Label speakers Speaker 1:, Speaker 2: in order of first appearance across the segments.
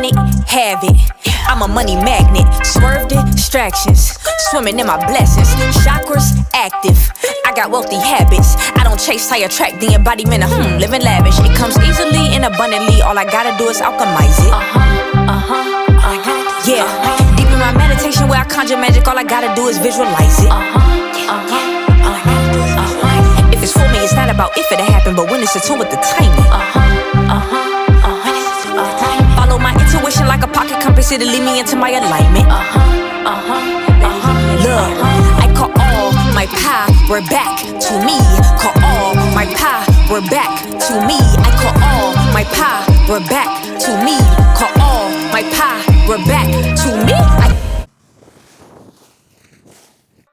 Speaker 1: want it, have it. I'm a money magnet, swerve distractions, swimming in my blessings, chakras active. I got wealthy habits, I don't chase, I attract the embodiment of living lavish. It comes easily and abundantly, all I gotta do is alchemize it. Yeah, deep in my meditation where I conjure magic, all I gotta do is visualize it. If it's for me, it's not about if it'll happen, but when it's attuned with the timing. Follow my intuition like a pocket compass, it'll lead me into my alignment. Look, I call all my power back to me. Call all my power back to me. I call all my power back to me. Call all my power back to me.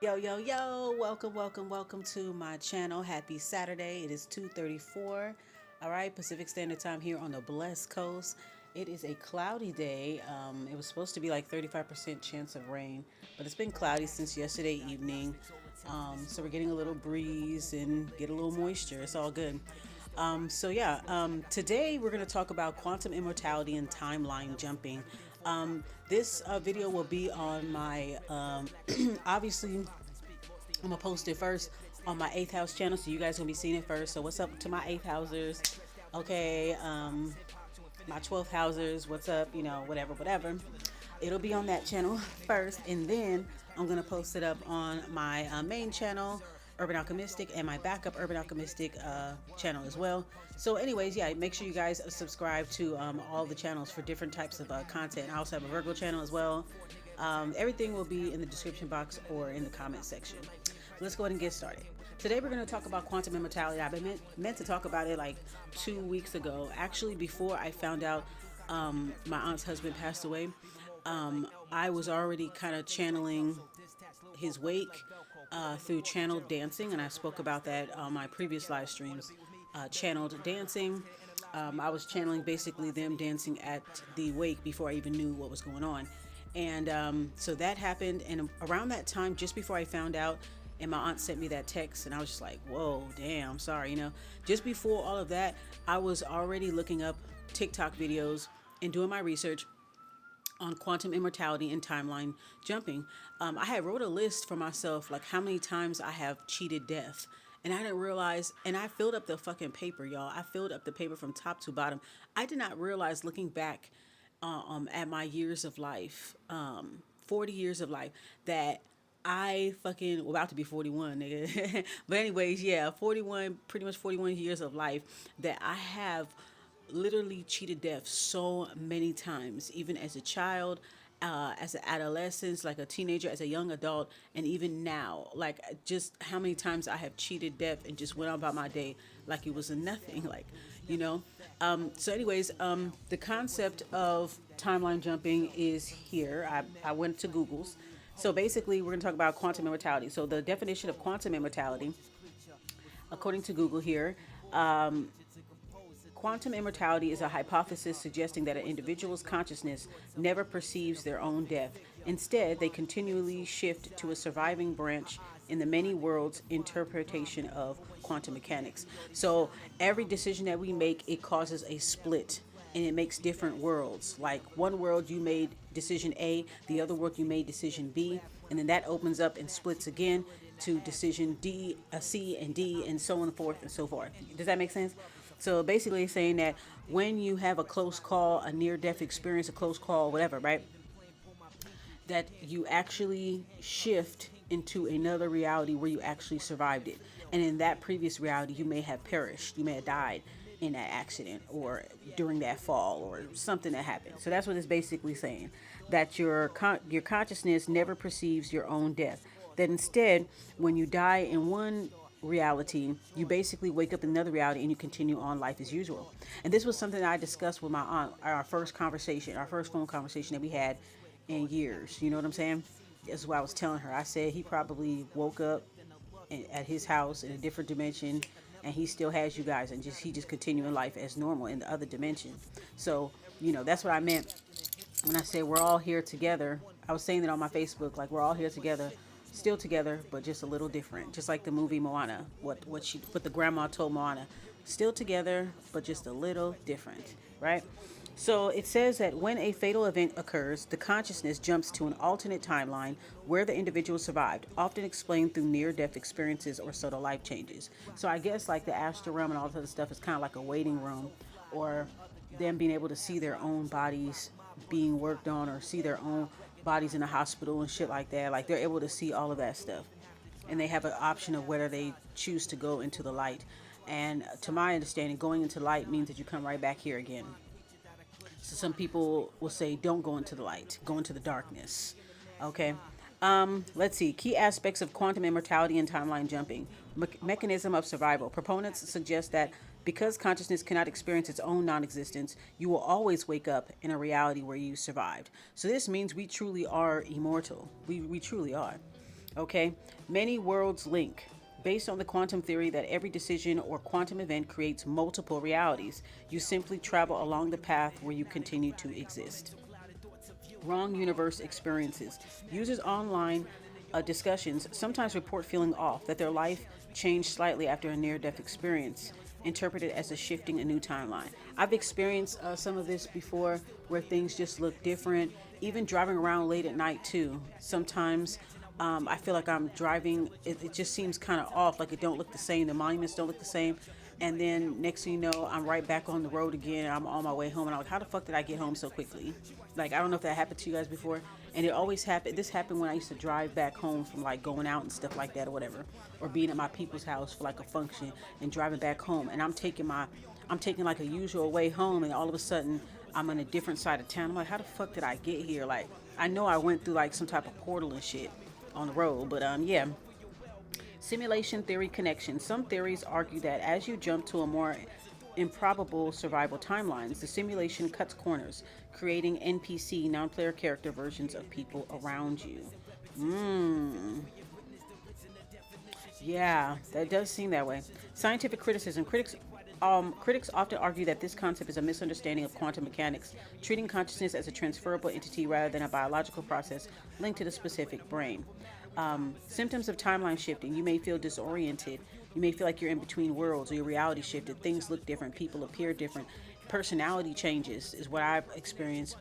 Speaker 2: Yo, welcome to my channel. Happy Saturday. It is 2:34, all right, Pacific Standard Time here on the Blessed Coast. It is a cloudy day. It was supposed to be like 35% chance of rain, but it's been cloudy since yesterday evening. So we're getting a little breeze and get a little moisture. It's all good. Today we're going to talk about quantum immortality and timeline jumping. This video will be on my, obviously, I'm going to post it first on my 8th house channel, so you guys going to be seeing it first. So what's up to my 8th housers? Okay, my 12th housers, what's up? You know, whatever. It'll be on that channel first, and then I'm going to post it up on my main channel, Urban Alchemistic, and my backup Urban Alchemistic channel as well. So anyways, yeah, make sure you guys subscribe to all the channels for different types of content. I also have a Virgo channel as well. Everything will be in the description box or in the comment section. Let's go ahead and get started. Today we're going to talk about quantum immortality. I've been meant to talk about it like 2 weeks ago. Actually, before I found out my aunt's husband passed away, I was already kind of channeling his wake through channeled dancing, and I spoke about that on my previous live streams. Channeled dancing. I was channeling basically them dancing at the wake before I even knew what was going on. And so that happened, and around that time, just before I found out, and my aunt sent me that text, and I was just like, whoa, damn, sorry, you know. Just before all of that, I was already looking up TikTok videos and doing my research on quantum immortality and timeline jumping. I had wrote a list for myself, like how many times I have cheated death. And I didn't realize, and I filled up the fucking paper, y'all. I filled up the paper from top to bottom. I did not realize, looking back at my years of life, 40 years of life, that I fucking, about to be 41, nigga. But anyways, yeah, 41, pretty much 41 years of life, that I have literally cheated death so many times, even as a child, as an adolescent, like a teenager, as a young adult, and even now, like just how many times I have cheated death and just went on about my day like it was a nothing, like, you know. So anyways, the concept of timeline jumping is here. I went to Google's. So basically, we're going to talk about quantum immortality. So the definition of quantum immortality, according to Google here, quantum immortality is a hypothesis suggesting that an individual's consciousness never perceives their own death. Instead, they continually shift to a surviving branch in the many worlds interpretation of quantum mechanics. So every decision that we make, it causes a split, and it makes different worlds. Like one world you made decision A, the other world you made decision B, and then that opens up and splits again to decision D, C, and D, and so on and forth and so forth. Does that make sense? So basically saying that when you have a close call, a near-death experience, a close call, whatever, right, that you actually shift into another reality where you actually survived it. And in that previous reality, you may have perished. You may have died in that accident or during that fall or something that happened. So that's what it's basically saying, that your consciousness never perceives your own death. That instead, when you die in one reality, you basically wake up in another reality and you continue on life as usual. And this was something that I discussed with my aunt, our first phone conversation that we had in years. You know what I'm saying? That's what I was telling her. I said he probably woke up at his house in a different dimension, and he still has you guys, and he just continuing life as normal in the other dimension. So, you know, that's what I meant when I said we're all here together. I was saying that on my Facebook, like we're all here together, still together, but just a little different. Just like the movie Moana, what the grandma told Moana, still together, but just a little different, right? So it says that when a fatal event occurs, the consciousness jumps to an alternate timeline where the individual survived, often explained through near-death experiences or subtle life changes. So I guess like the astral realm and all this other stuff is kind of like a waiting room, or them being able to see their own bodies being worked on, or see their own bodies in the hospital and shit like that. Like they're able to see all of that stuff. And they have an option of whether they choose to go into the light. And to my understanding, going into light means that you come right back here again. So some people will say, don't go into the light, go into the darkness. Okay. Let's see. Key aspects of quantum immortality and timeline jumping. Mechanism of survival. Proponents suggest that because consciousness cannot experience its own non-existence, you will always wake up in a reality where you survived. So this means we truly are immortal. We truly are. Okay. Many worlds link. Based on the quantum theory that every decision or quantum event creates multiple realities, you simply travel along the path where you continue to exist. Wrong universe experiences. Users online discussions sometimes report feeling off, that their life changed slightly after a near-death experience, interpreted as a shifting a new timeline. I've experienced some of this before where things just look different, even driving around late at night too. Sometimes I feel like I'm driving, it just seems kind of off, like it don't look the same, the monuments don't look the same, and then next thing you know, I'm right back on the road again, and I'm on my way home, and I'm like, how the fuck did I get home so quickly? Like, I don't know if that happened to you guys before, and it always happened, this happened when I used to drive back home from like going out and stuff like that or whatever, or being at my people's house for like a function, and driving back home, and I'm taking like a usual way home, and all of a sudden, I'm on a different side of town. I'm like, how the fuck did I get here? Like, I know I went through like some type of portal and shit on the road, but yeah. Simulation theory connection. Some theories argue that as you jump to a more improbable survival timelines, the simulation cuts corners, creating NPC, non-player character versions of people around you. Yeah, that does seem that way. Scientific criticism. Critics often argue that this concept is a misunderstanding of quantum mechanics, treating consciousness as a transferable entity rather than a biological process linked to the specific brain. Symptoms of timeline shifting. You may feel disoriented. You may feel like you're in between worlds, or your reality shifted. Things look different. People appear different. Personality changes is what I've experienced.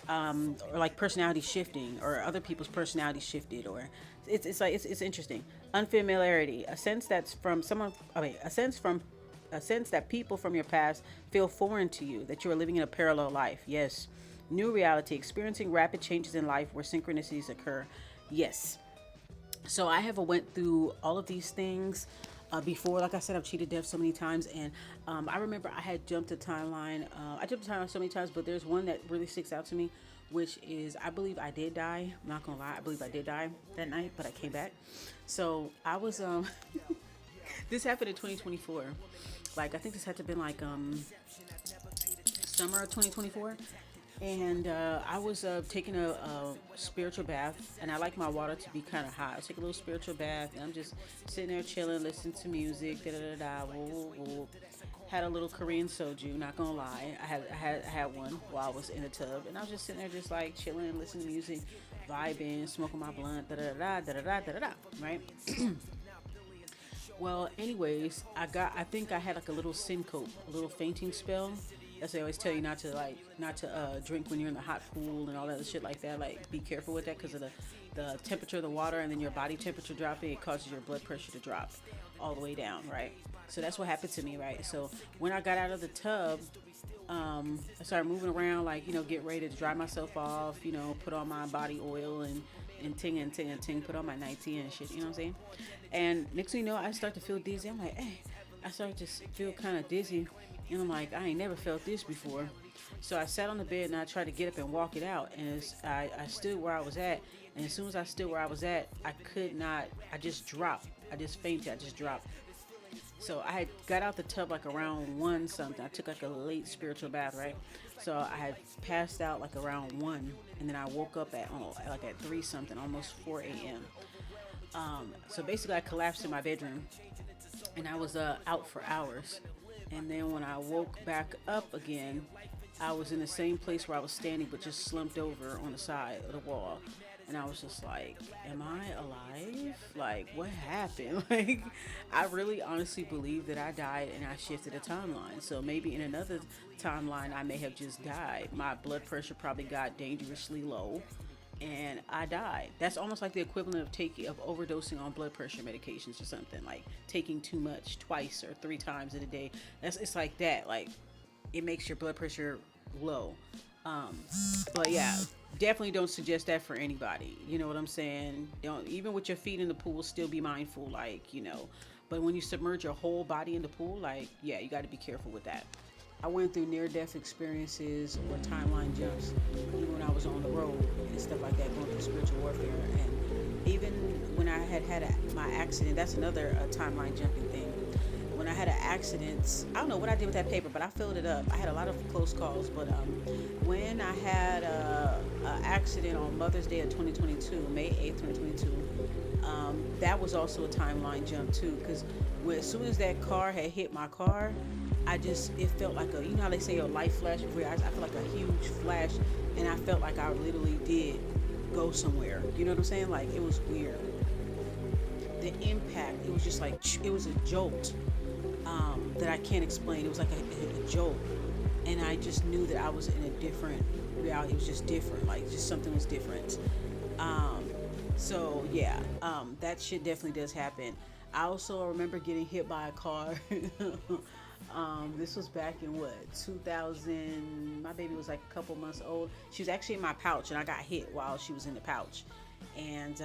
Speaker 2: Or like personality shifting, or other people's personality shifted, or it's interesting. Unfamiliarity. A sense that's from someone. A sense that people from your past feel foreign to you, that you are living in a parallel life. Yes. New reality, experiencing rapid changes in life where synchronicities occur. Yes. So I have went through all of these things before. Like I said, I've cheated death so many times, and I remember I had jumped a timeline. I jumped a timeline so many times, but there's one that really sticks out to me, which is I believe I did die. I'm not gonna lie, I believe I did die that night, but I came back. So I was this happened in 2024. Like, I think this had to have been like summer of 2024. And I was taking a spiritual bath, and I like my water to be kind of hot. I take a little spiritual bath, and I'm just sitting there chilling, listening to music, Had a little Korean soju, not gonna lie. I had one while I was in the tub, and I was just sitting there just like chilling, listening to music, vibing, smoking my blunt, right? Well, anyways, I think I had like a little syncope, a little fainting spell. That's they always tell you not to drink when you're in the hot pool and all that shit like that. Like, be careful with that because of the temperature of the water, and then your body temperature dropping, it causes your blood pressure to drop all the way down, right? So that's what happened to me, right? So when I got out of the tub, I started moving around, like, get ready to dry myself off, put on my body oil and ting, put on my nightie and shit, you know what I'm saying? And next thing you know, I start to feel dizzy. I'm like, hey, I started to feel kind of dizzy, and I'm like, I ain't never felt this before. So I sat on the bed and I tried to get up and walk it out, and I stood where I was at, and as soon as I stood where I was at, I could not, I just dropped. I just fainted, I just dropped. So I had got out the tub like around 1 something. I took like a late spiritual bath, right? So I had passed out like around 1, and then I woke up at 3 something, almost 4 a.m. So basically I collapsed in my bedroom, and I was out for hours. And then when I woke back up again, I was in the same place where I was standing, but just slumped over on the side of the wall. And I was just like, am I alive? Like, what happened? Like, I really honestly believe that I died and I shifted a timeline. So maybe in another timeline, I may have just died. My blood pressure probably got dangerously low and I died. That's almost like the equivalent of overdosing on blood pressure medications or something, like taking too much twice or 3 times in a day. It's like that. Like, it makes your blood pressure low. But yeah, definitely don't suggest that for anybody. You know what I'm saying? Don't, even with your feet in the pool, still be mindful, like, but when you submerge your whole body in the pool, like, yeah, you got to be careful with that. I went through near-death experiences or timeline jumps even when I was on the road and stuff like that, going through spiritual warfare. And even when I had my accident, that's another timeline jumping thing. When I had an accident, I don't know what I did with that paper, but I filled it up. I had a lot of close calls, but when I had an accident on Mother's Day of 2022, May 8th, 2022, that was also a timeline jump too, because as soon as that car had hit my car, it felt like you know how they say a light flash before your eyes? I felt like a huge flash, and I felt like I literally did go somewhere. You know what I'm saying? Like, it was weird. The impact, it was just like, it was a jolt that I can't explain. It was like a jolt, and I just knew that I was in a different reality. It was just different, like, just something was different. So yeah, that shit definitely does happen. I also remember getting hit by a car. This was back in 2000. My baby was like a couple months old. She was actually in my pouch, and I got hit while she was in the pouch. And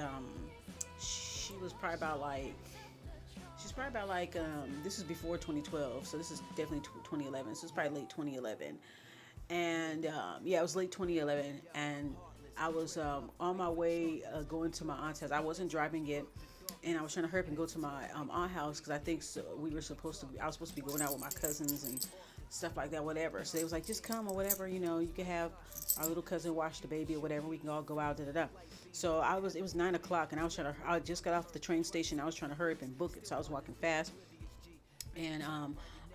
Speaker 2: she was probably about like, this is before 2012, so this is definitely 2011. So it's probably late 2011. And yeah, it was late 2011, and I was on my way going to my aunt's house. I wasn't driving yet, and I was trying to hurry up and go to my aunt house, because I think I was supposed to be going out with my cousins and stuff like that, whatever. So they was like, just come or whatever, you can have our little cousin watch the baby or whatever. We can all go out, da da da. So it was 9 o'clock, and I just got off the train station. I was trying to hurry up and book it, so I was walking fast, and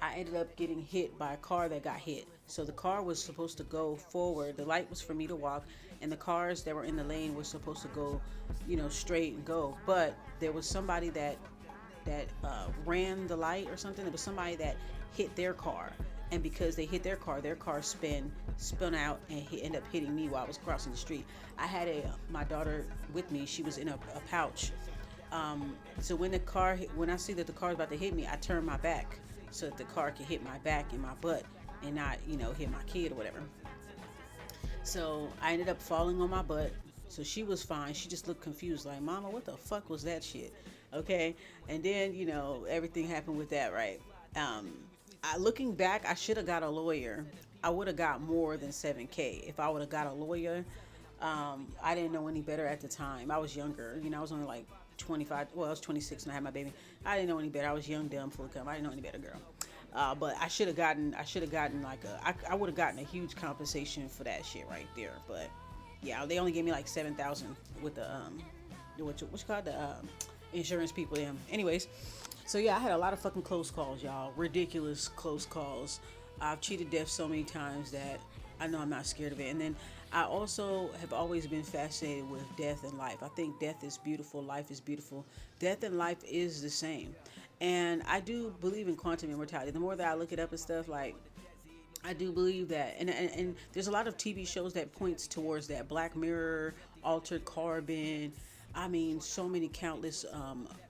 Speaker 2: I ended up getting hit by a car that got hit. So the car was supposed to go forward. The light was for me to walk, and the cars that were in the lane were supposed to go, straight and go. But there was somebody that ran the light or something. There was somebody that hit their car, and because they hit their car spun out, and he ended up hitting me while I was crossing the street. I had my daughter with me. She was in a pouch. So when I see that the car is about to hit me, I turn my back so that the car can hit my back and my butt and not, hit my kid or whatever. So I ended up falling on my butt. So she was fine. She just looked confused, like, Mama, what the fuck was that shit? Okay. And then, everything happened with that, right? Looking back, I should have got a lawyer. I would have got more than $7,000 if I would have got a lawyer. I didn't know any better at the time. I was younger. I was only like 25. Well, I was 26 and I had my baby. I didn't know any better. I was young, dumb, full of cum. I didn't know any better, girl. But I should have gotten like I would have gotten a huge compensation for that shit right there. But yeah, they only gave me like $7,000 with the what you call the insurance people. Them. Anyways, so yeah, I had a lot of fucking close calls, y'all. Ridiculous close calls. I've cheated death so many times that I know I'm not scared of it. And then I also have always been fascinated with death and life. I think death is beautiful, life is beautiful. Death and life is the same. And I do believe in quantum immortality. The more that I look it up and stuff, like, I do believe that. And there's a lot of TV shows that points towards that. Black Mirror, Altered Carbon. I mean, so many countless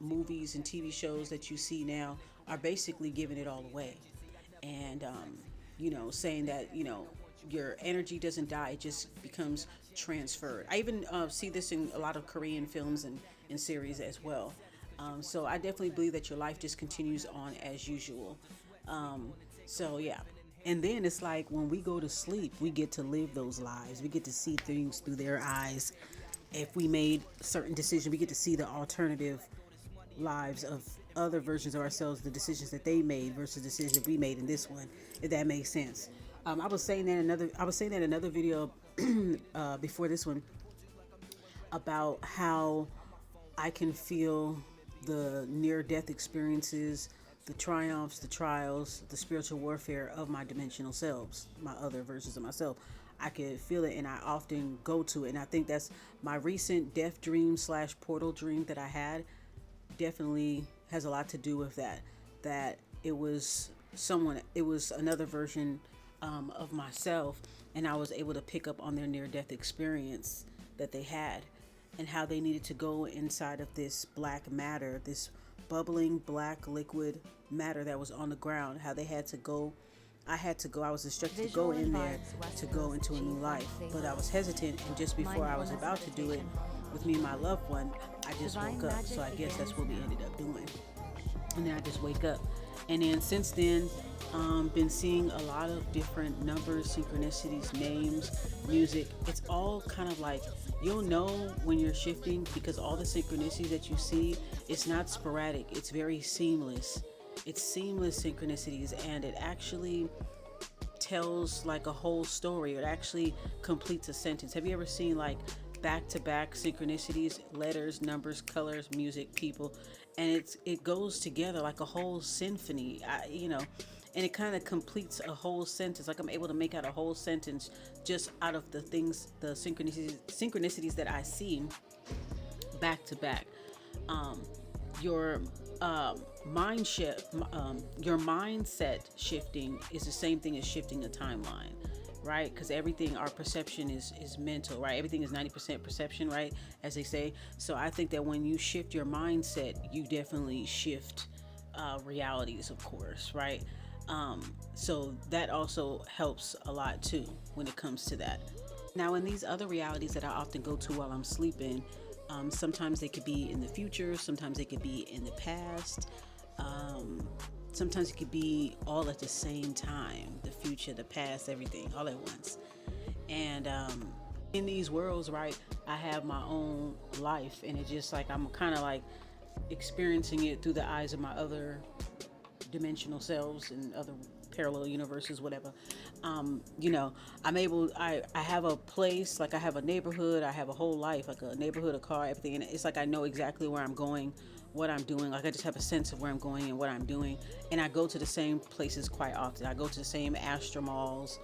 Speaker 2: movies and TV shows that you see now are basically giving it all away. And, saying that, your energy doesn't die, it just becomes transferred. I even see this in a lot of Korean films and series as well. So I definitely believe that your life just continues on as usual. So yeah. And then it's like when we go to sleep, we get to live those lives. We get to see things through their eyes. If we made certain decisions, we get to see the alternative lives of other versions of ourselves, the decisions that they made versus the decisions that we made in this one, if that makes sense. I was saying that in another video before this one about how I can feel the near-death experiences, the triumphs, the trials, the spiritual warfare of my dimensional selves, my other versions of myself. I could feel it, and I often go to it. And I think that's my recent death dream / portal dream that I had definitely has a lot to do with that. That it was another version of myself, and I was able to pick up on their near-death experience that they had, and how they needed to go inside of this black matter, this bubbling black liquid matter that was on the ground. How they had to go. I was instructed to go in there to go into a new life, but I was hesitant, and just before I was about to do it with me and my loved one, I just woke up. So I guess that's what we ended up doing. And then I just wake up. And then since then, been seeing a lot of different numbers, synchronicities, names, music. It's all kind of like, you'll know when you're shifting, because all the synchronicities that you see, it's not sporadic. It's very seamless. It's seamless synchronicities, and it actually tells like a whole story. It actually completes a sentence. Have you ever seen like back-to-back synchronicities, letters, numbers, colors, music, people, and it goes together like a whole symphony, and it kind of completes a whole sentence. Like I'm able to make out a whole sentence just out of the synchronicities that I see back to back. Your your mindset shifting is the same thing as shifting a timeline, right? Because everything, our perception is mental, right? Everything is 90% perception, right? As they say. So I think that when you shift your mindset, you definitely shift realities, of course, right? So that also helps a lot too when it comes to that. Now, in these other realities that I often go to while I'm sleeping, sometimes they could be in the future, sometimes they could be in the past, sometimes it could be all at the same time, the future, the past, everything all at once. And in these worlds, right, I have my own life, and it's just like I'm kind of like experiencing it through the eyes of my other dimensional selves and other parallel universes, whatever. I have a place, like I have a neighborhood, I have a whole life, like a neighborhood, a car, everything. And it's like I know exactly where I'm going, what I'm doing. Like I just have a sense of where I'm going and what I'm doing. And I go to the same places quite often. I go to the same Astral malls.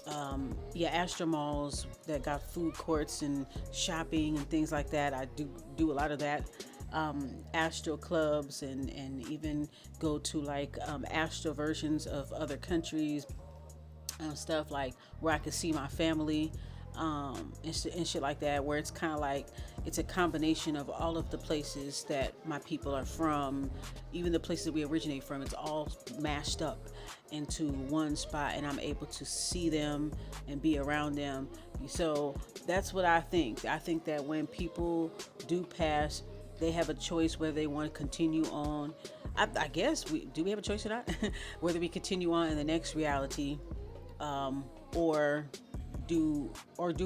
Speaker 2: Astral malls that got food courts and shopping and things like that. I do a lot of that. Astral clubs, and even go to like astral versions of other countries, stuff like where I could see my family, and shit like that, where it's kind of like it's a combination of all of the places that my people are from, even the places we originate from. It's all mashed up into one spot, and I'm able to see them and be around them. So that's what I think. I think that when people do pass, they have a choice whether they want to continue on. I guess we have a choice or not, whether we continue on in the next reality, or do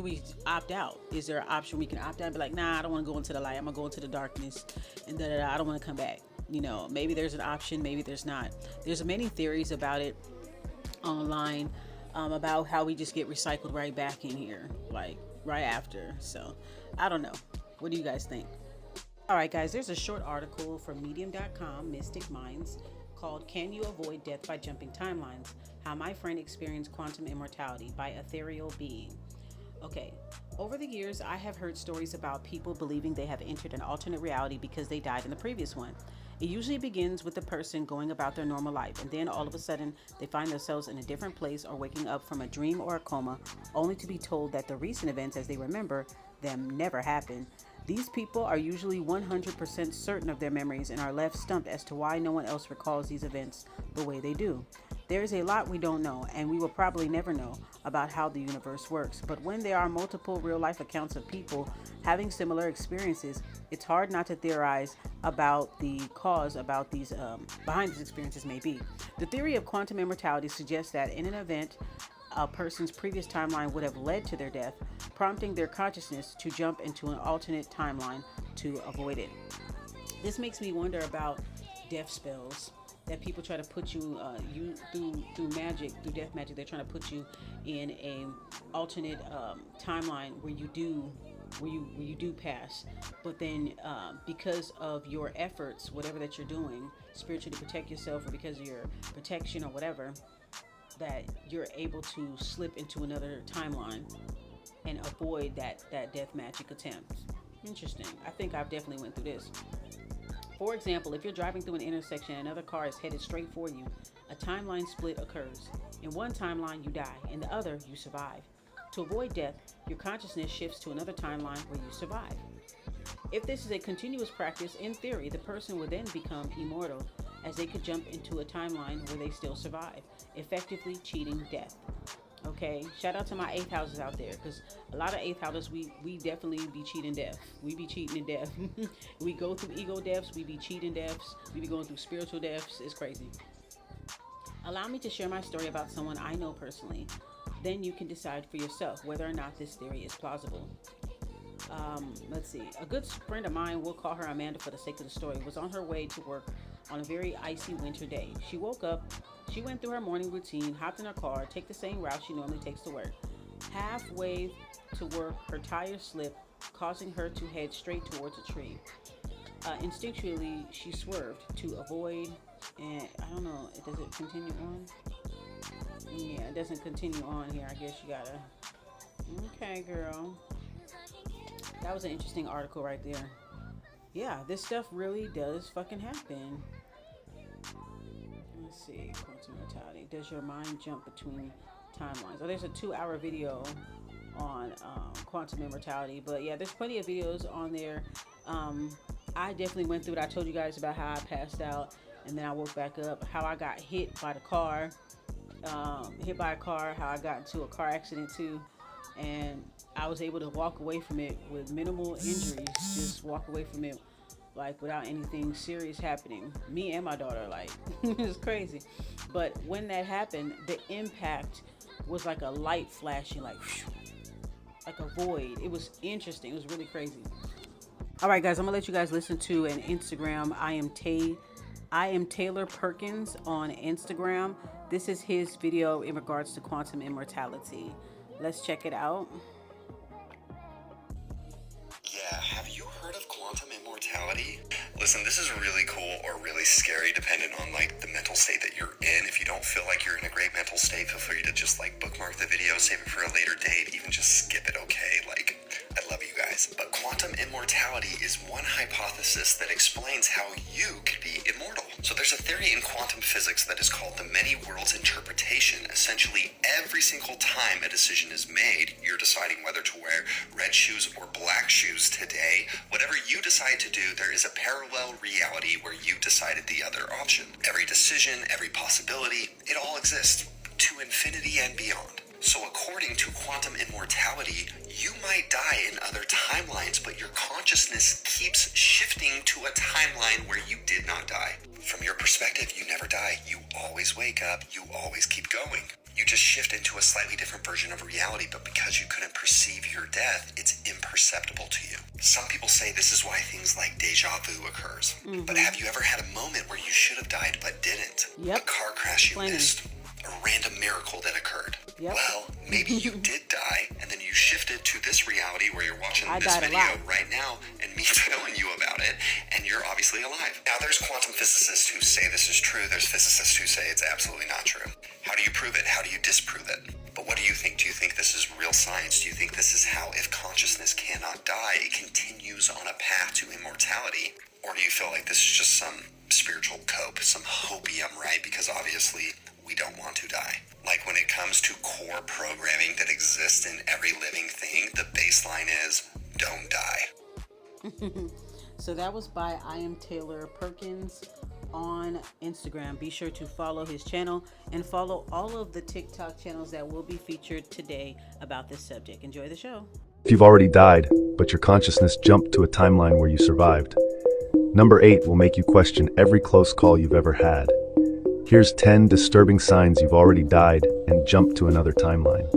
Speaker 2: we opt out? Is there an option we can opt out and be like, nah, I don't want to go into the light, I'm gonna go into the darkness, and I don't want to come back. Maybe there's an option, maybe there's not. There's many theories about it online, about how we just get recycled right back in here, like right after. So I don't know. What do you guys think? All right, guys, there's a short article from medium.com, Mystic Minds, called Can You Avoid Death by Jumping Timelines? How My Friend Experienced Quantum Immortality by Ethereal Being. Okay, over the years, I have heard stories about people believing they have entered an alternate reality because they died in the previous one. It usually begins with the person going about their normal life, and then all of a sudden, they find themselves in a different place or waking up from a dream or a coma, only to be told that the recent events as they remember them never happened. These people are usually 100% certain of their memories and are left stumped as to why no one else recalls these events the way they do. There is a lot we don't know, and we will probably never know about how the universe works. But when there are multiple real-life accounts of people having similar experiences, it's hard not to theorize about the cause about these behind these experiences may be. The theory of quantum immortality suggests that in an event, a person's previous timeline would have led to their death, prompting their consciousness to jump into an alternate timeline to avoid it. This makes me wonder about death spells that people try to put you through magic, through death magic. They're trying to put you in a alternate timeline where you do pass, but then because of your efforts, whatever that you're doing spiritually to protect yourself, or because of your protection or whatever, that you're able to slip into another timeline and avoid that death magic attempt. Interesting. I think I've definitely went through this. For example, if you're driving through an intersection and another car is headed straight for you, a timeline split occurs. In one timeline, you die. In the other, you survive. To avoid death, your consciousness shifts to another timeline where you survive. If this is a continuous practice, in theory, the person would then become immortal, as they could jump into a timeline where they still survive, effectively cheating death. Okay, shout out to my 8th houses out there, because a lot of 8th houses, we definitely be cheating death. We be cheating in death. We go through ego deaths, we be cheating deaths, we be going through spiritual deaths. It's crazy. Allow me to share my story about someone I know personally. Then you can decide for yourself whether or not this theory is plausible. Let's see. A good friend of mine, we'll call her Amanda for the sake of the story, was on her way to work on a very icy winter day. She woke up, she went through her morning routine, hopped in her car, take the same route she normally takes to work. Halfway to work, her tire slipped, causing her to head straight towards a tree. Instinctually, she swerved to avoid, and I don't know, does it continue on? Yeah, it doesn't continue on here. I guess you gotta... Okay, girl. That was an interesting article right there. Yeah, this stuff really does fucking happen. Let's see. Quantum mortality. Does your mind jump between timelines? Oh, there's a 2-hour video on quantum immortality. But yeah, there's plenty of videos on there. I definitely went through it. I told you guys about how I passed out and then I woke back up. How I got hit by the car. Hit by a car. How I got into a car accident too. And I was able to walk away from it with minimal injuries. Just walk away from it like without anything serious happening. Me and my daughter, like, it's crazy. But when that happened, the impact was like a light flashing, like a void. It was interesting. It was really crazy. All right, guys, I'm gonna let you guys listen to an Instagram. I am Taylor Perkins on Instagram. This is his video in regards to quantum immortality. Let's check it out.
Speaker 3: Yeah, have you heard of quantum immortality? Listen, this is really cool or really scary depending on like the mental state that you're in. If you don't feel like you're in a great mental state, feel free to just like bookmark the video, save it for a later date, even just skip it, okay? Like, I love you guys. But quantum immortality is one hypothesis that explains how you could be immortal. So there's a theory in quantum physics that is called the many worlds interpretation. Essentially, every single time a decision is made, you're deciding whether to wear red shoes or black shoes today. Whatever you decide to do, there is a parallel reality where you decided the other option. Every decision, every possibility, it all exists to infinity and beyond. So according to quantum immortality, you might die in other timelines, but your consciousness keeps shifting to a timeline where you did not die. From your perspective, you never die. You always wake up. You always keep going. You just shift into a slightly different version of reality, but because you couldn't perceive your death, it's imperceptible to you. Some people say this is why things like deja vu occurs. But have you ever had a moment where you should have died but didn't?
Speaker 2: Yep.
Speaker 3: A car crash you missed? A random miracle that occurred?
Speaker 2: Yep.
Speaker 3: Well, maybe you did die, and then you shifted to this reality where you're watching this video right now, and me telling you about it, and you're obviously alive. Now, there's quantum physicists who say this is true. There's physicists who say it's absolutely not true. How do you prove it? How do you disprove it? But what do you think? Do you think this is real science? Do you think this is how, if consciousness cannot die, it continues on a path to immortality? Or do you feel like this is just some spiritual cope, some hopium, right? Because obviously, we don't want to die. Like when it comes to core programming that exists in every living thing, the baseline is don't die.
Speaker 2: So that was by I am Taylor Perkins on Instagram. Be sure to follow his channel and follow all of the TikTok channels that will be featured today about this subject. Enjoy the show.
Speaker 4: If you've already died, but your consciousness jumped to a timeline where you survived. Number 8 will make you question every close call you've ever had. Here's 10 disturbing signs you've already died and jumped to another timeline.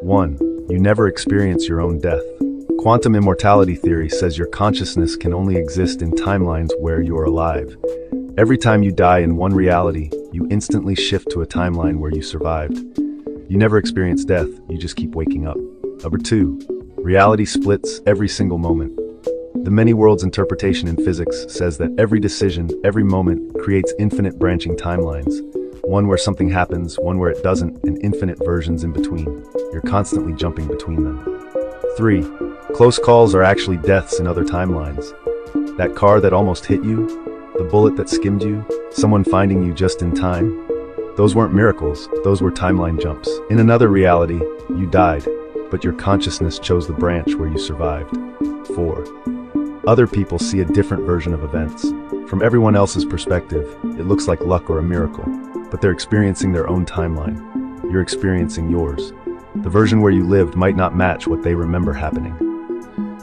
Speaker 4: 1. You never experience your own death. Quantum immortality theory says your consciousness can only exist in timelines where you're alive. Every time you die in one reality, you instantly shift to a timeline where you survived. You never experience death, you just keep waking up. Number 2. Reality splits every single moment. The many worlds interpretation in physics says that every decision, every moment, creates infinite branching timelines. one where something happens, one where it doesn't, and infinite versions in between. You're constantly jumping between them. 3. Close calls are actually deaths in other timelines. That car that almost hit you, the bullet that skimmed you, someone finding you just in time. Those weren't miracles, those were timeline jumps. In another reality, you died, but your consciousness chose the branch where you survived. 4. Other people see a different version of events. From everyone else's perspective, it looks like luck or a miracle, but they're experiencing their own timeline. You're experiencing yours. The version where you lived might not match what they remember happening.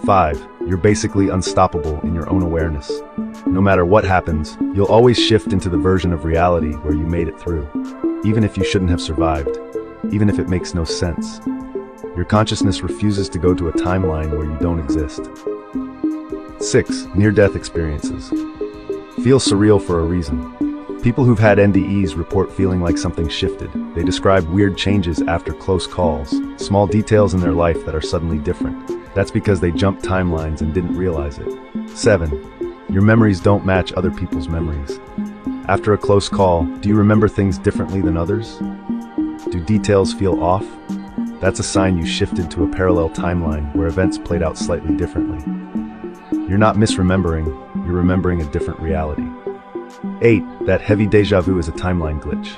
Speaker 4: 5. You're basically unstoppable in your own awareness. No matter what happens, you'll always shift into the version of reality where you made it through, even if you shouldn't have survived, even if it makes no sense. Your consciousness refuses to go to a timeline where you don't exist. 6. Near-death experiences. Feel surreal for a reason. People who've had NDEs report feeling like something shifted. They describe weird changes after close calls, small details in their life that are suddenly different. That's because they jumped timelines and didn't realize it. 7. Your memories don't match other people's memories. After a close call, do you remember things differently than others? Do details feel off? That's a sign you shifted to a parallel timeline where events played out slightly differently. You're not misremembering, you're remembering a different reality. 8. That heavy déjà vu is a timeline glitch.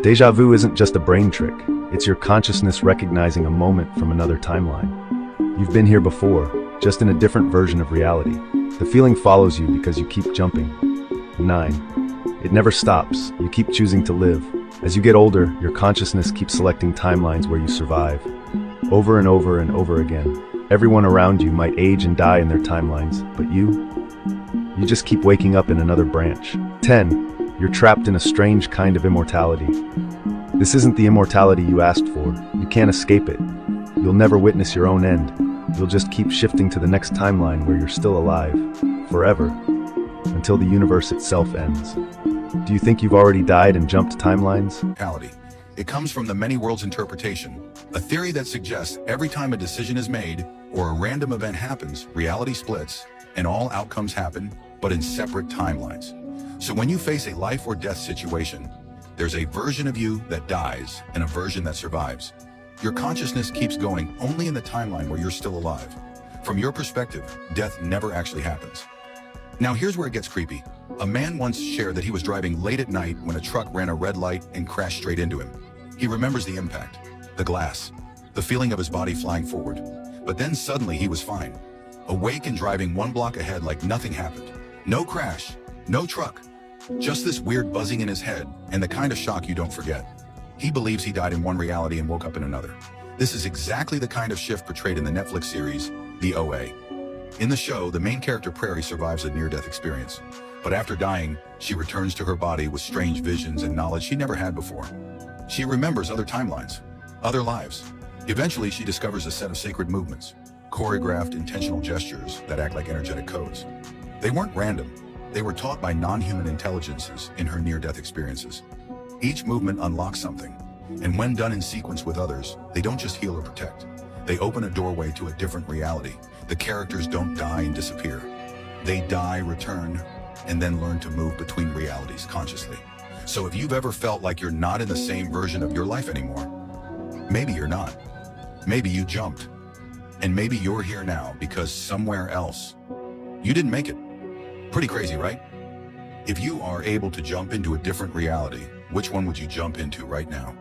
Speaker 4: Déjà vu isn't just a brain trick, it's your consciousness recognizing a moment from another timeline. You've been here before, just in a different version of reality. The feeling follows you because you keep jumping. 9. It never stops, you keep choosing to live. As you get older, your consciousness keeps selecting timelines where you survive. Over and over and over again. Everyone around you might age and die in their timelines, but you just keep waking up in another branch. 10. You're trapped in a strange kind of immortality. This isn't the immortality you asked for. You can't escape it. You'll never witness your own end. You'll just keep shifting to the next timeline where you're still alive, forever, until the universe itself ends. Do you think you've already died and jumped timelines?
Speaker 5: It comes from the many worlds interpretation, a theory that suggests every time a decision is made or a random event happens, reality splits and all outcomes happen, but in separate timelines. So when you face a life or death situation, there's a version of you that dies and a version that survives. Your consciousness keeps going only in the timeline where you're still alive. From your perspective, death never actually happens. Now here's where it gets creepy. A man once shared that he was driving late at night when a truck ran a red light and crashed straight into him. He remembers the impact, the glass, the feeling of his body flying forward. But then suddenly he was fine, awake and driving one block ahead like nothing happened. No crash, no truck, just this weird buzzing in his head and the kind of shock you don't forget. He believes he died in one reality and woke up in another. This is exactly the kind of shift portrayed in the Netflix series, The OA. In the show, the main character Prairie survives a near-death experience. But after dying, she returns to her body with strange visions and knowledge she never had before. She remembers other timelines, other lives. Eventually, she discovers a set of sacred movements, choreographed intentional gestures that act like energetic codes. They weren't random. They were taught by non-human intelligences in her near-death experiences. Each movement unlocks something, and when done in sequence with others, they don't just heal or protect. They open a doorway to a different reality. The characters don't die and disappear. They die, return, and then learn to move between realities consciously. So if you've ever felt like you're not in the same version of your life anymore, maybe you're not. Maybe you jumped. And maybe you're here now because somewhere else, you didn't make it. Pretty crazy, right? If you are able to jump into a different reality, which one would you jump into right now?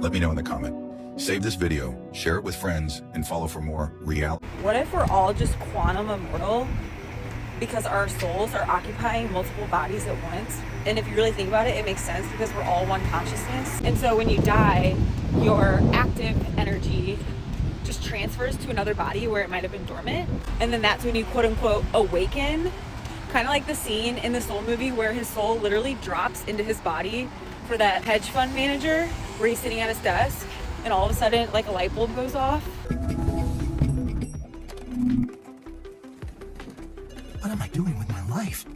Speaker 5: Let me know in the comment. Save this video, share it with friends, and follow for more reality.
Speaker 6: What if we're all just quantum immortal because our souls are occupying multiple bodies at once? And if you really think about it, it makes sense because we're all one consciousness. And so when you die, your active energy just transfers to another body where it might have been dormant. And then that's when you quote unquote awaken. Kind of like the scene in the Soul movie where his soul literally drops into his body for that hedge fund manager where he's sitting at his desk and all of a sudden like a light bulb goes off.
Speaker 7: What am I doing with my life?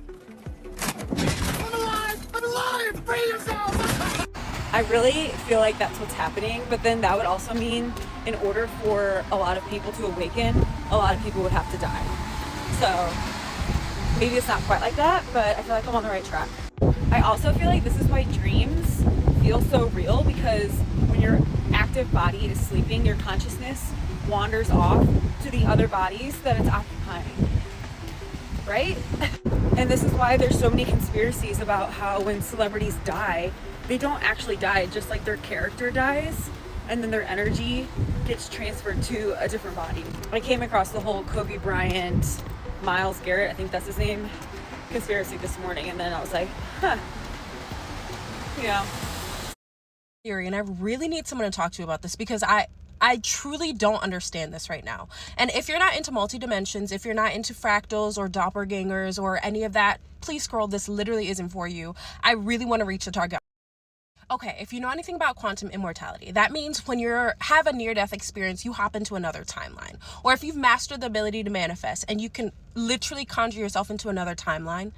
Speaker 7: I'm alive! I'm alive! Free yourself!
Speaker 6: I really feel like that's what's happening, but then that would also mean in order for a lot of people to awaken, a lot of people would have to die. So maybe it's not quite like that, but I feel like I'm on the right track. I also feel like this is why dreams feel feels so real because when your active body is sleeping, your consciousness wanders off to the other bodies that it's occupying, right? And this is why there's so many conspiracies about how when celebrities die, they don't actually die, just like their character dies, and then their energy gets transferred to a different body. I came across the whole Kobe Bryant, Myles Garrett, I think that's his name, conspiracy this morning, and then I was like, huh, yeah.
Speaker 8: And I really need someone to talk to about this because I truly don't understand this right now. And if you're not into multi-dimensions, if you're not into fractals or doppelgangers or any of that, please scroll. This literally isn't for you. I really want to reach the target. Okay, if you know anything about quantum immortality, that means when you have a near-death experience, you hop into another timeline. Or if you've mastered the ability to manifest and you can literally conjure yourself into another timeline,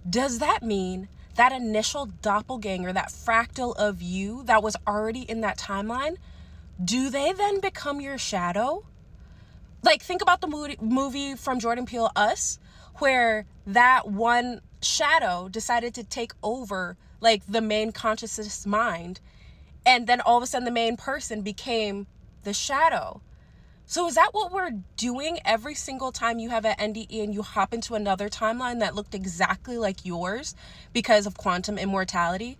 Speaker 8: does that mean that initial doppelganger, that fractal of you that was already in that timeline, do they then become your shadow? Like, think about the movie from Jordan Peele, Us, where that one shadow decided to take over, like, the main consciousness mind, and then all of a sudden the main person became the shadow. So is that what we're doing every single time you have an NDE and you hop into another timeline that looked exactly like yours because of quantum immortality?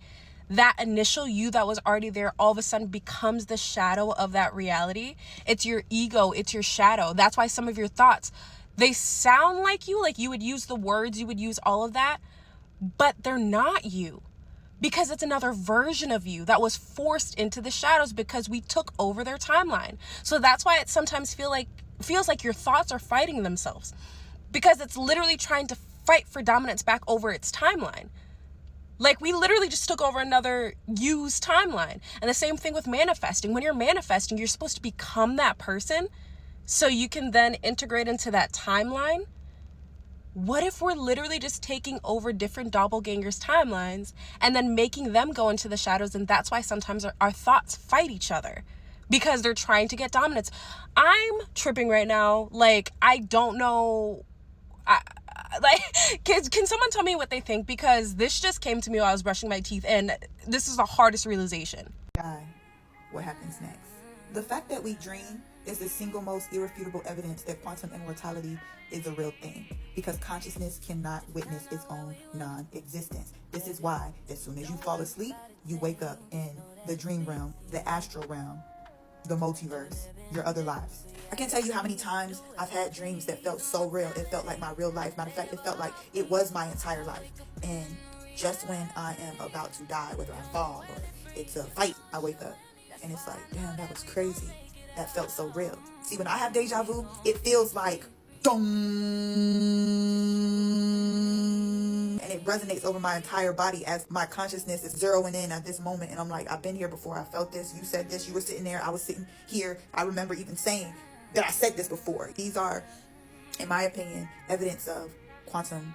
Speaker 8: That initial you that was already there all of a sudden becomes the shadow of that reality. It's your ego, it's your shadow. That's why some of your thoughts, they sound like you would use the words, you would use all of that, but they're not you. Because it's another version of you that was forced into the shadows because we took over their timeline. So that's why it sometimes feels like your thoughts are fighting themselves, because it's literally trying to fight for dominance back over its timeline. Like, we literally just took over another you's timeline. And the same thing with manifesting. When you're manifesting, you're supposed to become that person so you can then integrate into that timeline. What if we're literally just taking over different doppelgangers' timelines and then making them go into the shadows? And that's why sometimes our thoughts fight each other, because they're trying to get dominance. I'm tripping right now. Like, I don't know. Can someone tell me what they think? Because this just came to me while I was brushing my teeth, and this is the hardest realization.
Speaker 9: What happens next? The fact that we dream is the single most irrefutable evidence that quantum immortality is a real thing, because consciousness cannot witness its own non-existence. This is why as soon as you fall asleep, you wake up in the dream realm, the astral realm, the multiverse, your other lives. I can't tell you how many times I've had dreams that felt so real. It felt like my real life. Matter of fact, it felt like it was my entire life. And just when I am about to die, whether I fall or it's a fight, I wake up and it's like, damn, that was crazy. That felt so real. See, when I have deja vu, it feels like dong, and it resonates over my entire body as my consciousness is zeroing in at this moment. And I'm like, I've been here before. I felt this. You said this. You were sitting there. I was sitting here. I remember even saying that I said this before. These are, in my opinion, evidence of quantum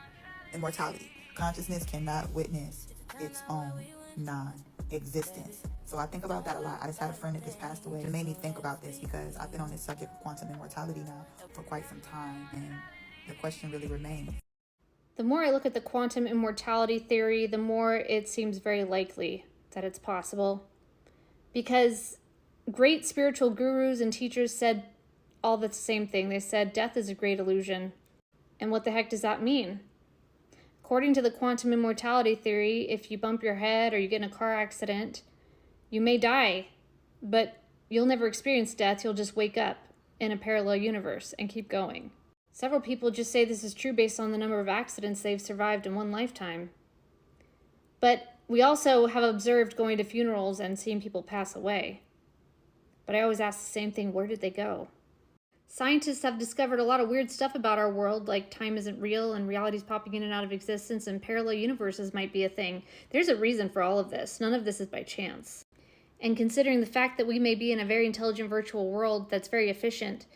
Speaker 9: immortality. Consciousness cannot witness its own non-existence. So I think about that a lot. I just had a friend that just passed away. It made me think about this because I've been on this subject of quantum immortality now for quite some time, and the question really remains.
Speaker 10: The more I look at the quantum immortality theory, the more it seems very likely that it's possible. Because great spiritual gurus and teachers said all the same thing. They said death is a great illusion. And what the heck does that mean? According to the quantum immortality theory, if you bump your head or you get in a car accident, you may die, but you'll never experience death. You'll just wake up in a parallel universe and keep going. Several people just say this is true based on the number of accidents they've survived in one lifetime. But we also have observed going to funerals and seeing people pass away. But I always ask the same thing, where did they go? Scientists have discovered a lot of weird stuff about our world, like time isn't real and reality's popping in and out of existence and parallel universes might be a thing. There's a reason for all of this. None of this is by chance. And considering the fact that we may be in a very intelligent virtual world that's very efficient,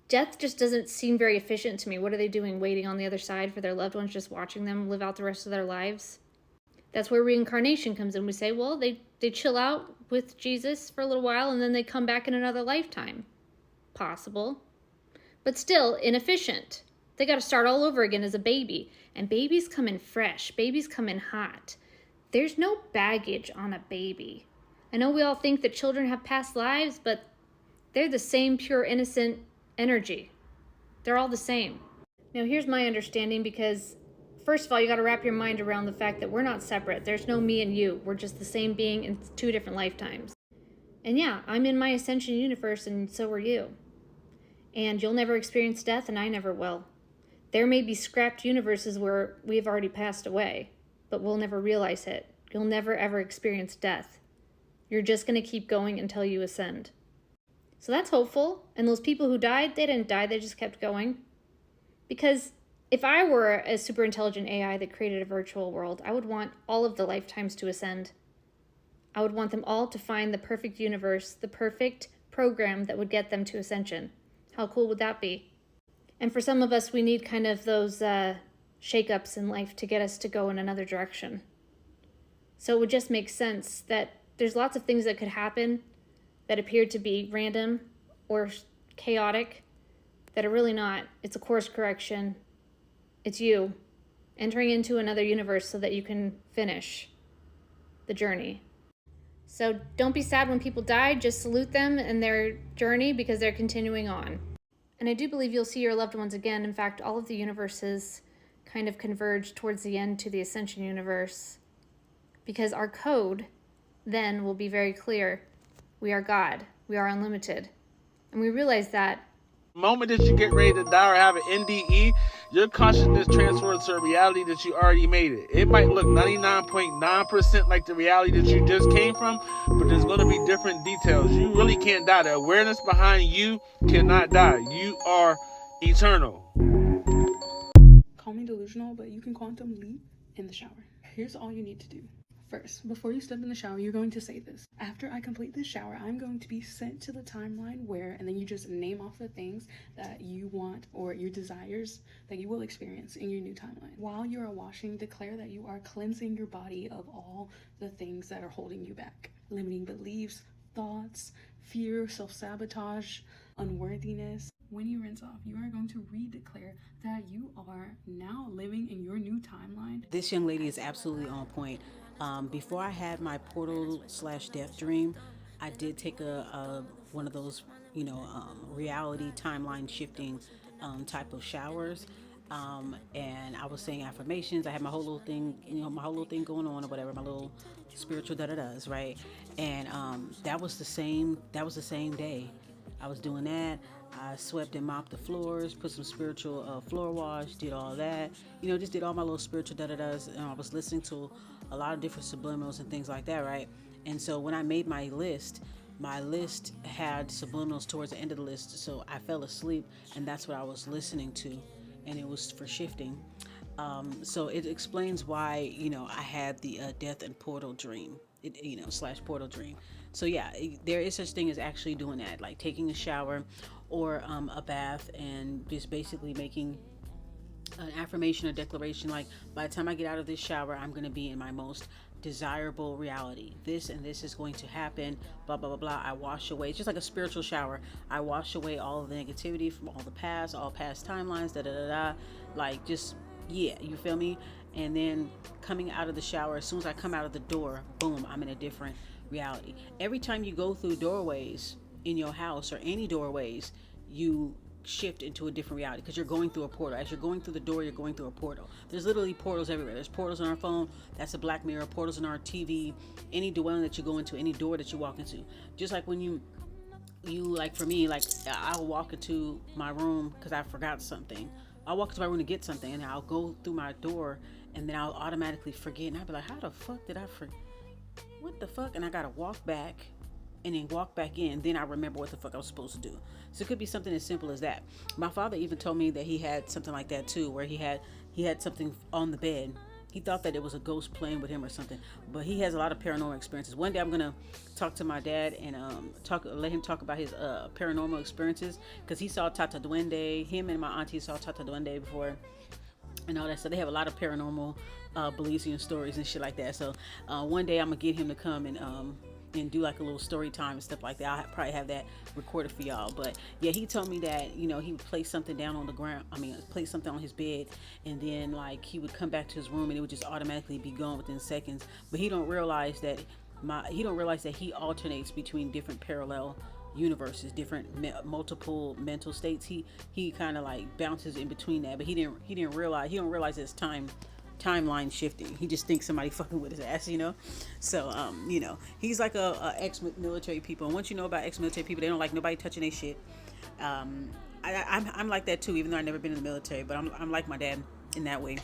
Speaker 10: death just doesn't seem very efficient to me. What are they doing, waiting on the other side for their loved ones, just watching them live out the rest of their lives? That's where reincarnation comes in. We say, well, they chill out with Jesus for a little while and then they come back in another lifetime. Possible. But still inefficient. They got to start all over again as a baby. And babies come in fresh. Babies come in hot. There's no baggage on a baby. I know we all think that children have past lives, but they're the same pure, innocent energy. They're all the same. Now, here's my understanding, because first of all, you got to wrap your mind around the fact that we're not separate. There's no me and you. We're just the same being in 2 different lifetimes. And yeah, I'm in my Ascension universe, and so are you. And you'll never experience death, and I never will. There may be scrapped universes where we've already passed away, but we'll never realize it. You'll never ever experience death. You're just going to keep going until you ascend. So that's hopeful. And those people who died, they didn't die, they just kept going. Because if I were a super intelligent AI that created a virtual world, I would want all of the lifetimes to ascend. I would want them all to find the perfect universe, the perfect program that would get them to ascension. How cool would that be? And for some of us, we need kind of those shakeups in life to get us to go in another direction. So it would just make sense that there's lots of things that could happen that appear to be random or chaotic that are really not. It's a course correction. It's you entering into another universe so that you can finish the journey. So don't be sad when people die. Just salute them and their journey, because they're continuing on. And I do believe you'll see your loved ones again. In fact, all of the universes kind of converge towards the end to the Ascension universe, because our code then will be very clear. We are God. We are unlimited. And we realize that
Speaker 11: The moment that you get ready to die or have an NDE, your consciousness transfers to a reality that you already made it. It might look 99.9% like the reality that you just came from, but there's going to be different details. You really can't die. The awareness behind you cannot die. You are eternal.
Speaker 12: Call me delusional, but you can quantum leap in the shower. Here's all you need to do. First, before you step in the shower, you're going to say this. After I complete this shower, I'm going to be sent to the timeline where, and then you just name off the things that you want or your desires that you will experience in your new timeline. While you are washing, declare that you are cleansing your body of all the things that are holding you back. Limiting beliefs, thoughts, fear, self-sabotage, unworthiness. When you rinse off, you are going to redeclare that you are now living in your new timeline.
Speaker 2: This young lady is absolutely on point. Before I had my portal/death dream, I did take a one of those, reality timeline shifting type of showers. And I was saying affirmations. I had my whole little thing, going on or whatever, my little spiritual da-da-das, right? And that was the same day. I was doing that. I swept and mopped the floors, put some spiritual floor wash, did all that. Just did all my little spiritual da-da-das. And I was listening to a lot of different subliminals and things like that, right? And so when I made my list had subliminals towards the end of the list. So I fell asleep, and that's what I was listening to. And it was for shifting. So it explains why, I had the death and portal dream, / portal dream. So yeah, there is such thing as actually doing that, like taking a shower or a bath, and just basically making an affirmation or declaration like, by the time I get out of this shower, I'm going to be in my most desirable reality. This and this is going to happen, blah, blah, blah, blah. I wash away. It's just like a spiritual shower. I wash away all of the negativity from all past timelines, da-da-da-da. Like, just, yeah, you feel me? And then coming out of the shower, as soon as I come out of the door, boom, I'm in a different reality. Every time you go through doorways in your house or any doorways, you shift into a different reality because you're going through a portal. As you're going through the door, you're going through a portal. There's literally portals everywhere. There's portals on our phone. That's a black mirror. Portals on our TV. Any dwelling that you go into, any door that you walk into. Just like when you like, for me, like, I'll walk into my room because I forgot something. I'll walk into my room to get something, and I'll go through my door, and then I'll automatically forget, and I'll be like, how the fuck did I forget? What the fuck? And I gotta walk back and then walk back in. Then I remember what the fuck I was supposed to do. So it could be something as simple as that. My father even told me that he had something like that too, where he had something on the bed. He thought that it was a ghost playing with him or something, but he has a lot of paranormal experiences. One day I'm gonna talk to my dad and let him talk about his paranormal experiences, because he saw Tata Duende. Him and my auntie saw Tata Duende before and all that. So they have a lot of paranormal beliefs and stories and shit like that. So one day I'm gonna get him to come and and do like a little story time and stuff like that. I'll probably have that recorded for y'all. But yeah, he told me that, you know, he would place something down on the ground. I mean, place something on his bed, and then like he would come back to his room and it would just automatically be gone within seconds. But he don't realize that he alternates between different parallel universes, different multiple mental states. He kind of like bounces in between that, but he don't realize it's timeline shifting. He just thinks somebody fucking with his ass, you know. So you know, he's like a ex-military people, and once you know about ex-military people, they don't like nobody touching their shit. I'm like that too, even though I've never been in the military, but I'm like my dad in that way.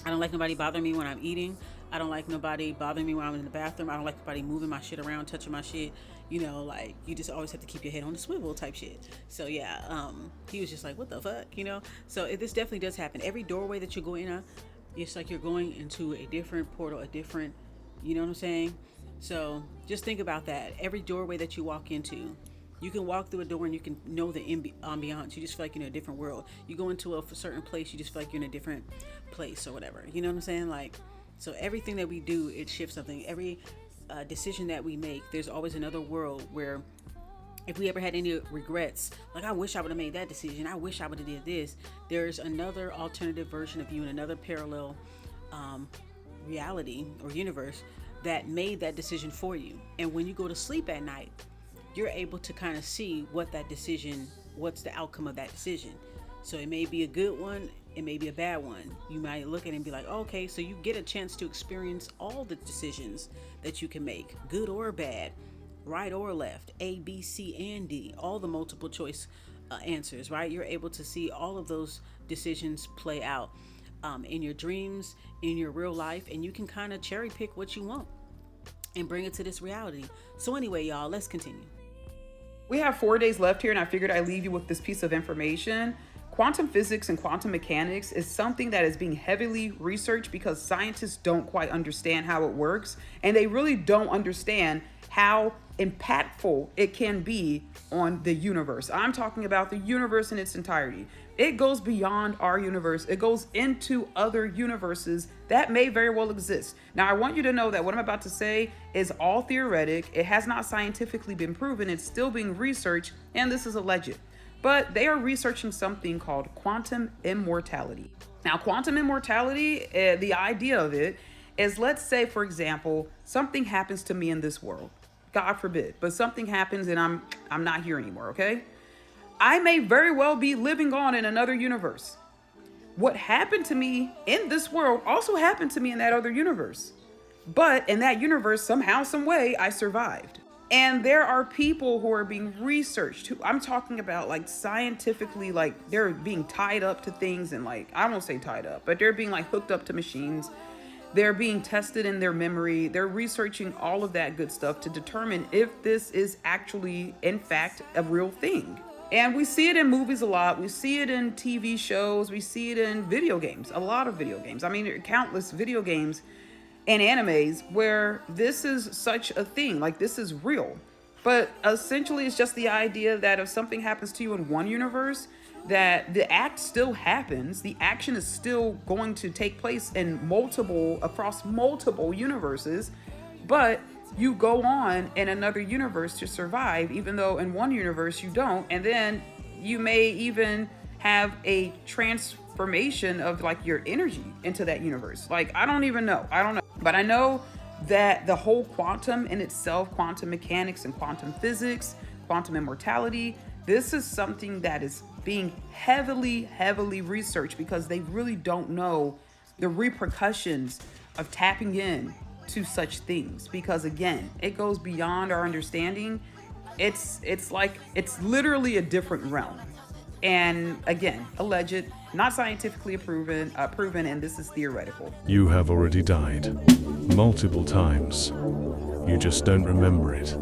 Speaker 2: I don't like nobody bothering me when I'm eating. I don't like nobody bothering me when I'm in the bathroom. I don't like nobody moving my shit around, touching my shit. You know, like, you just always have to keep your head on the swivel type shit. So yeah, he was just like, what the fuck, you know? So this definitely does happen. Every doorway that you go in, it's like you're going into a different portal, a different, you know what I'm saying? So just think about that. Every doorway that you walk into, you can walk through a door and you can know the ambiance. You just feel like you're in a different world. You go into a certain place, you just feel like you're in a different place or whatever. You know what I'm saying? Like, so everything that we do, it shifts something. Every decision that we make, there's always another world where if we ever had any regrets, like I wish I would have made that decision, I wish I would have did this, there's another alternative version of you in another parallel reality or universe that made that decision for you. And when you go to sleep at night, you're able to kind of see what that decision, what's the outcome of that decision. So it may be a good one, it may be a bad one. You might look at it and be like, oh, okay, so you get a chance to experience all the decisions that you can make, good or bad, right or left, A, B, C, and D, all the multiple choice answers, right? You're able to see all of those decisions play out in your dreams, in your real life, and you can kind of cherry pick what you want and bring it to this reality. So anyway, y'all, let's continue.
Speaker 13: We have 4 days left here, and I figured I'd leave you with this piece of information. Quantum physics and quantum mechanics is something that is being heavily researched because scientists don't quite understand how it works, and they really don't understand how impactful it can be on the universe. I'm talking about the universe in its entirety. It goes beyond our universe. It goes into other universes that may very well exist. Now, I want you to know that what I'm about to say is all theoretic. It has not scientifically been proven. It's still being researched, and this is alleged. But they are researching something called quantum immortality. Now, quantum immortality, the idea of it is, let's say, for example, something happens to me in this world. God forbid, but something happens and I'm not here anymore, okay? I may very well be living on in another universe. What happened to me in this world also happened to me in that other universe. But in that universe, somehow, some way, I survived. And there are people who are being researched, who I'm talking about like scientifically, like they're being tied up to things and like, I won't say tied up, but they're being like hooked up to machines. They're being tested in their memory. They're researching all of that good stuff to determine if this is actually, in fact, a real thing. And we see it in movies a lot. We see it in TV shows. We see it in video games, a lot of video games. I mean, countless video games and animes where this is such a thing, like this is real. But essentially it's just the idea that if something happens to you in one universe, that the act still happens, the action is still going to take place in across multiple universes, but you go on in another universe to survive, even though in one universe you don't. And then you may even have a transformation of like your energy into that universe. Like, I don't know. But I know that the whole quantum in itself, quantum mechanics and quantum physics, quantum immortality, this is something that is being heavily researched because they really don't know the repercussions of tapping in to such things. Because again, it goes beyond our understanding. It's literally a different realm. And again, alleged, not scientifically proven, and this is theoretical.
Speaker 4: You have already died multiple times. You just don't remember it.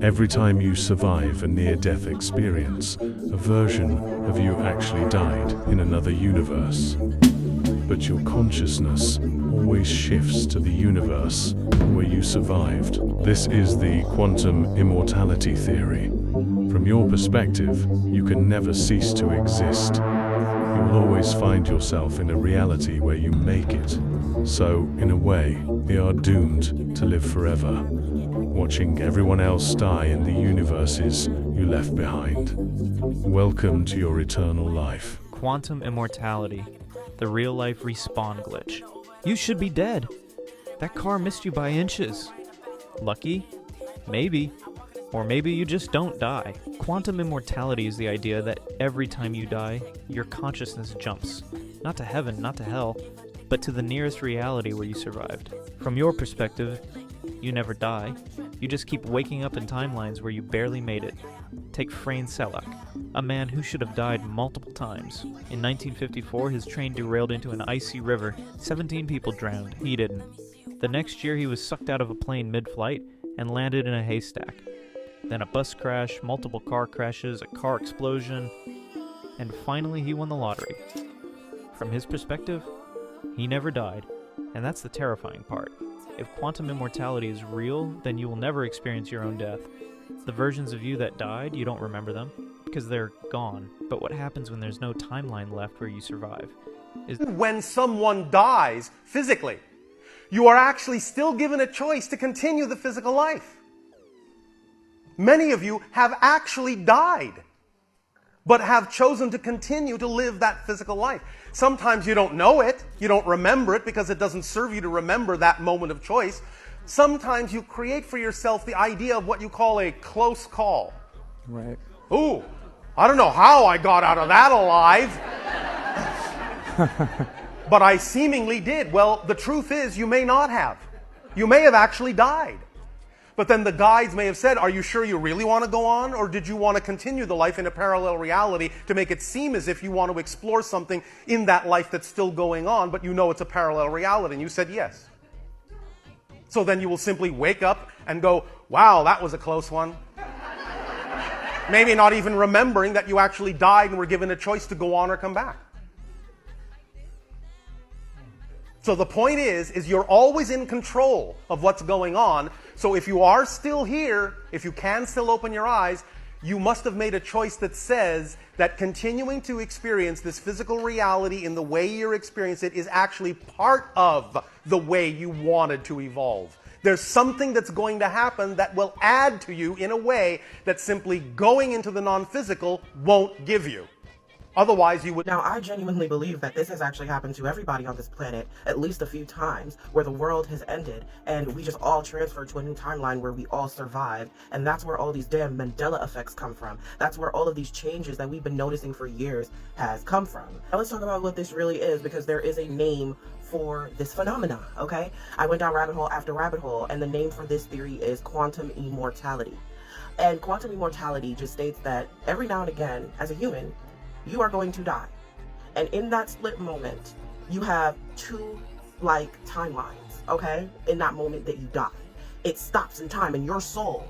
Speaker 4: Every time you survive a near-death experience, a version of you actually died in another universe. But your consciousness always shifts to the universe where you survived. This is the quantum immortality theory. From your perspective, you can never cease to exist. You will always find yourself in a reality where you make it. So, in a way, we are doomed to live forever.
Speaker 14: watching everyone else die in the universes you left behind. Welcome to your eternal life.
Speaker 15: Quantum immortality, the real-life respawn glitch. You should be dead. That car missed you by inches. Lucky? Maybe. Or maybe you just don't die. Quantum immortality is the idea that every time you die, your consciousness jumps. Not to heaven, not to hell, but to the nearest reality where you survived. From your perspective, you never die. You just keep waking up in timelines where you barely made it. Take Frane Selak, a man who should have died multiple times. In 1954, his train derailed into an icy river. 17 people drowned. He didn't. The next year, he was sucked out of a plane mid-flight and landed in a haystack. Then a bus crash, multiple car crashes, a car explosion, and finally he won the lottery. From his perspective, he never died, and that's the terrifying part. If quantum immortality is real, then you will never experience your own death. The versions of you that died, you don't remember them, because they're gone. But what happens when there's no timeline left where you survive?
Speaker 16: When someone dies physically, you are actually still given a choice to continue the physical life. Many of you have actually died, but have chosen to continue to live that physical life. Sometimes you don't know it, you don't remember it because it doesn't serve you to remember that moment of choice. Sometimes you create for yourself the idea of what you call a close call.
Speaker 17: Right.
Speaker 16: Ooh, I don't know how I got out of that alive. But I seemingly did. Well, the truth is you may not have. You may have actually died. But then the guides may have said, are you sure you really want to go on? Or did you want to continue the life in a parallel reality to make it seem as if you want to explore something in that life that's still going on, but you know it's a parallel reality? And you said yes. So then you will simply wake up and go, wow, that was a close one. Maybe not even remembering that you actually died and were given a choice to go on or come back. So the point is you're always in control of what's going on. So if you are still here, if you can still open your eyes, you must have made a choice that says that continuing to experience this physical reality in the way you're experiencing it is actually part of the way you wanted to evolve. There's something that's going to happen that will add to you in a way that simply going into the non-physical won't give you. Otherwise, you would...
Speaker 18: Now, I genuinely believe that this has actually happened to everybody on this planet at least a few times, where the world has ended and we just all transferred to a new timeline where we all survived. And that's where all these damn Mandela effects come from. That's where all of these changes that we've been noticing for years has come from. Now, let's talk about what this really is, because there is a name for this phenomena, okay? I went down rabbit hole after rabbit hole, and the name for this theory is quantum immortality. And quantum immortality just states that every now and again, as a human, you are going to die. And in that split moment, you have two, timelines, okay? In that moment that you die. It stops in time, and your soul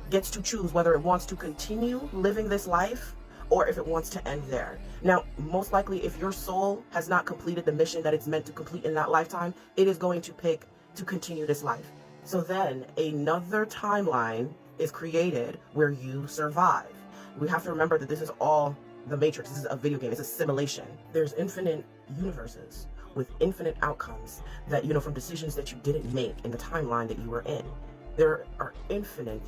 Speaker 18: gets to choose whether it wants to continue living this life or if it wants to end there. Now, most likely, if your soul has not completed the mission that it's meant to complete in that lifetime, it is going to pick to continue this life. So then, another timeline is created where you survive. We have to remember that this is all the Matrix. This is a video game. It's a simulation. There's infinite universes with infinite outcomes that, from decisions that you didn't make in the timeline that you were in. There are infinite,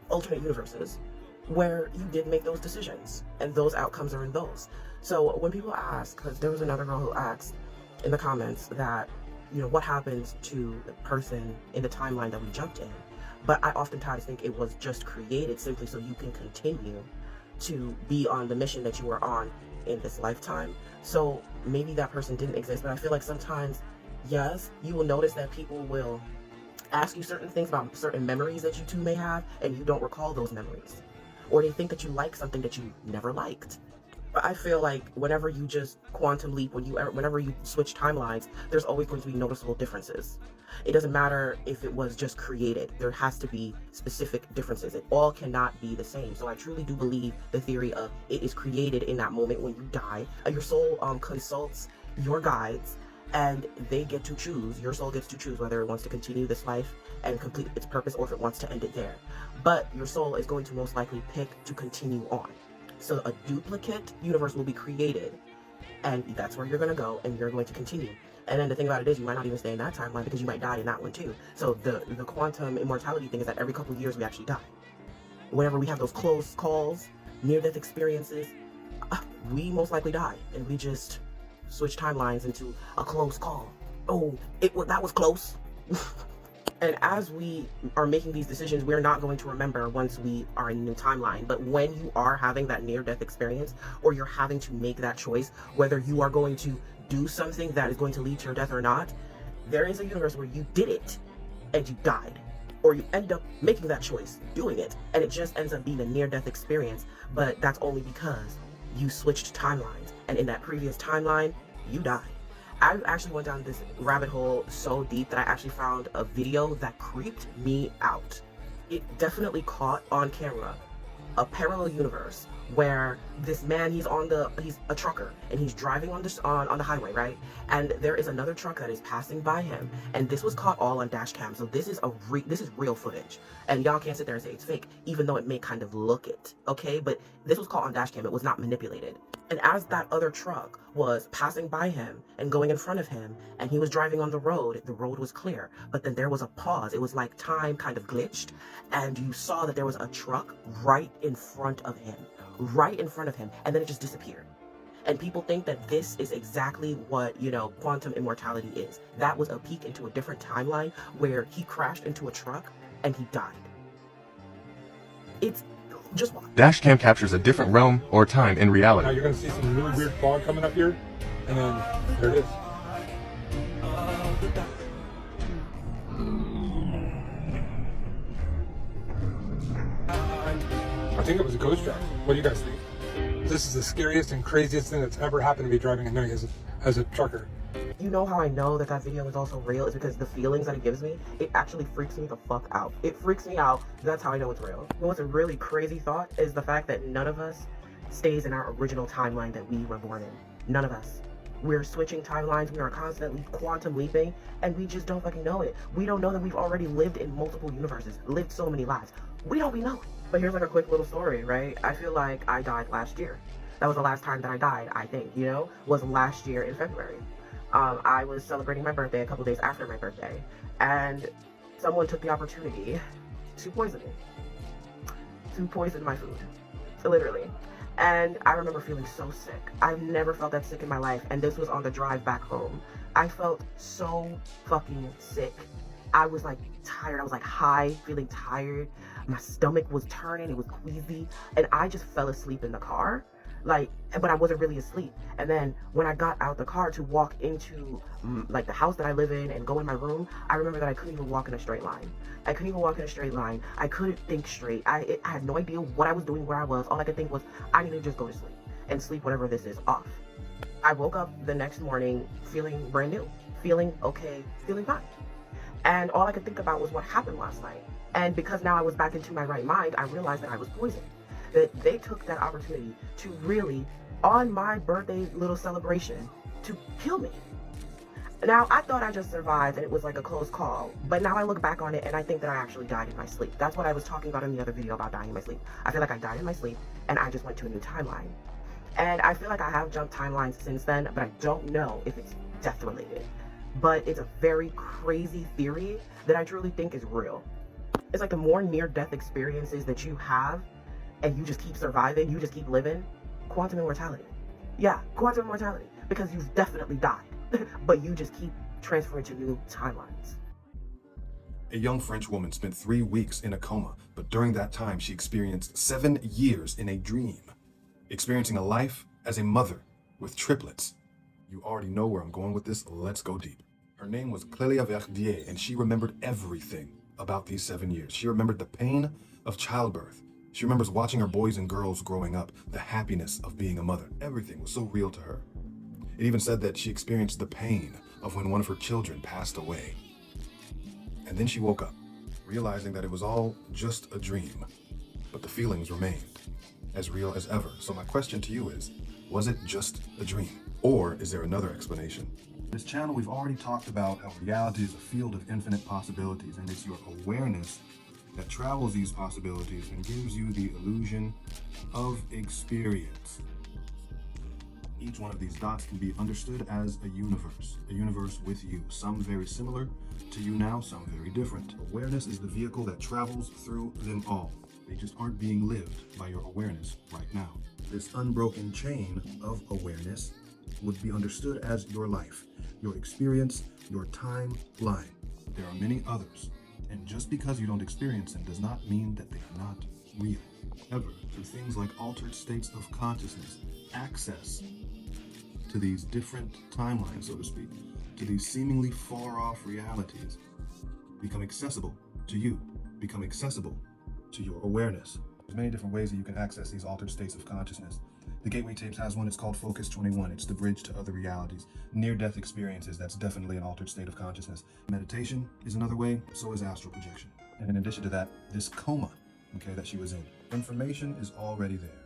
Speaker 18: alternate universes where you did make those decisions, and those outcomes are in those. So when people ask, because there was another girl who asked in the comments that, what happens to the person in the timeline that we jumped in? But I oftentimes think it was just created simply so you can continue to be on the mission that you were on in this lifetime. So maybe that person didn't exist, but I feel like sometimes, yes, you will notice that people will ask you certain things about certain memories that you two may have, and you don't recall those memories. Or they think that you like something that you never liked. But I feel like whenever you just quantum leap, whenever you switch timelines, there's always going to be noticeable differences. It doesn't matter if it was just created. There has to be specific differences. It all cannot be the same. So I truly do believe the theory of it is created in that moment when you die. Your soul consults your guides, and they get to choose. Your soul gets to choose whether it wants to continue this life and complete its purpose, or if it wants to end it there. But your soul is going to most likely pick to continue on. So a duplicate universe will be created, and that's where you're going to go, and you're going to continue. And then the thing about it is you might not even stay in that timeline because you might die in that one too. So the quantum immortality thing is that every couple of years we actually die. Whenever we have those close calls, near-death experiences, we most likely die, and we just switch timelines into a close call. Oh, that was close. And as we are making these decisions, we're not going to remember once we are in a new timeline. But when you are having that near-death experience, or you're having to make that choice, whether you are going to do something that is going to lead to your death or not, there is a universe where you did it and you died. Or you end up making that choice, doing it, and it just ends up being a near-death experience. But that's only because you switched timelines. And in that previous timeline, you died. I actually went down this rabbit hole so deep that I actually found a video that creeped me out. It definitely caught on camera a parallel universe where this man, he's a trucker, and he's driving on the highway, right? And there is another truck that is passing by him, and this was caught all on dash cam. So this is real footage, and y'all can't sit there and say it's fake, even though it may kind of look it, okay? But this was caught on dash cam. It was not manipulated. And as that other truck was passing by him and going in front of him, and he was driving on the road was clear. But then there was a pause. It was like time kind of glitched, and you saw that there was a truck right in front of him, and then it just disappeared. And people think that this is exactly what, quantum immortality is. That was a peek into a different timeline where he crashed into a truck and he died. It's just watch.
Speaker 17: Dashcam captures a different realm or time in reality.
Speaker 19: Now you're going to see some really weird fog coming up here, and then there it is. I think it was a ghost drive. What do you guys think? This is the scariest and craziest thing that's ever happened to me driving at night as a trucker.
Speaker 18: You know how I know that video is also real is because the feelings that it gives me, it actually freaks me the fuck out. It freaks me out. That's how I know it's real. What's a really crazy thought is the fact that none of us stays in our original timeline that we were born in. None of us. We're switching timelines. We are constantly quantum leaping, and we just don't fucking know it. We don't know that we've already lived in multiple universes, lived so many lives. We don't know it. But here's like a quick little story, right? I feel like I died last year. That was the last time that I died, I think, was last year in February. I was celebrating my birthday a couple days after my birthday, and someone took the opportunity to poison my food, literally. And I remember feeling so sick. I've never felt that sick in my life, and this was on the drive back home. I felt so fucking sick. I was like tired. I was like high, feeling tired. My stomach was turning. It was queasy, and I just fell asleep in the car. But I wasn't really asleep. And then when I got out the car to walk into the house that I live in and go in my room, I remember that I couldn't even walk in a straight line. I couldn't think straight. I had no idea what I was doing, where I was. All I could think was, I need to just go to sleep and sleep whatever this is off. I woke up the next morning feeling brand new, feeling okay, feeling fine. And all I could think about was what happened last night. And because now I was back into my right mind, I realized that I was poisoned. That they took that opportunity to really, on my birthday little celebration, to kill me. Now, I thought I just survived and it was like a close call, but now I look back on it and I think that I actually died in my sleep. That's what I was talking about in the other video about dying in my sleep. I feel like I died in my sleep and I just went to a new timeline. And I feel like I have jumped timelines since then, but I don't know if it's death related. But it's a very crazy theory that I truly think is real. It's like the more near-death experiences that you have, and you just keep surviving, you just keep living, quantum immortality. Yeah, quantum immortality, because you've definitely died, but you just keep transferring to new timelines.
Speaker 5: A young French woman spent 3 weeks in a coma, but during that time she experienced 7 years in a dream, experiencing a life as a mother with triplets. You already know where I'm going with this, let's go deep. Her name was Clélia Verdier, and she remembered everything about these 7 years. She remembered the pain of childbirth. She remembers watching her boys and girls growing up, the happiness of being a mother. Everything was so real to her. It even said that she experienced the pain of when one of her children passed away. And then she woke up, realizing that it was all just a dream, but the feelings remained as real as ever. So my question to you is, was it just a dream? Or is there another explanation? This channel, we've already talked about how reality is a field of infinite possibilities, and it's your awareness that travels these possibilities and gives you the illusion of experience.
Speaker 4: Each one of these dots can be understood as a universe with you, some very similar to you now, some very different. Awareness is the vehicle that travels through them all. They just aren't being lived by your awareness right now. This unbroken chain of awareness would be understood as your life, your experience, your timeline. There are many others, and just because you don't experience them does not mean that they are not real. However, through things like altered states of consciousness, access to these different timelines, so to speak, to these seemingly far-off realities, become accessible to you, become accessible to your awareness. There's many different ways that you can access these altered states of consciousness. The Gateway Tapes has one, it's called Focus 21. It's the bridge to other realities. Near-death experiences, that's definitely an altered state of consciousness. Meditation is another way, so is astral projection. And in addition to that, this coma, okay, that she was in. Information is already there,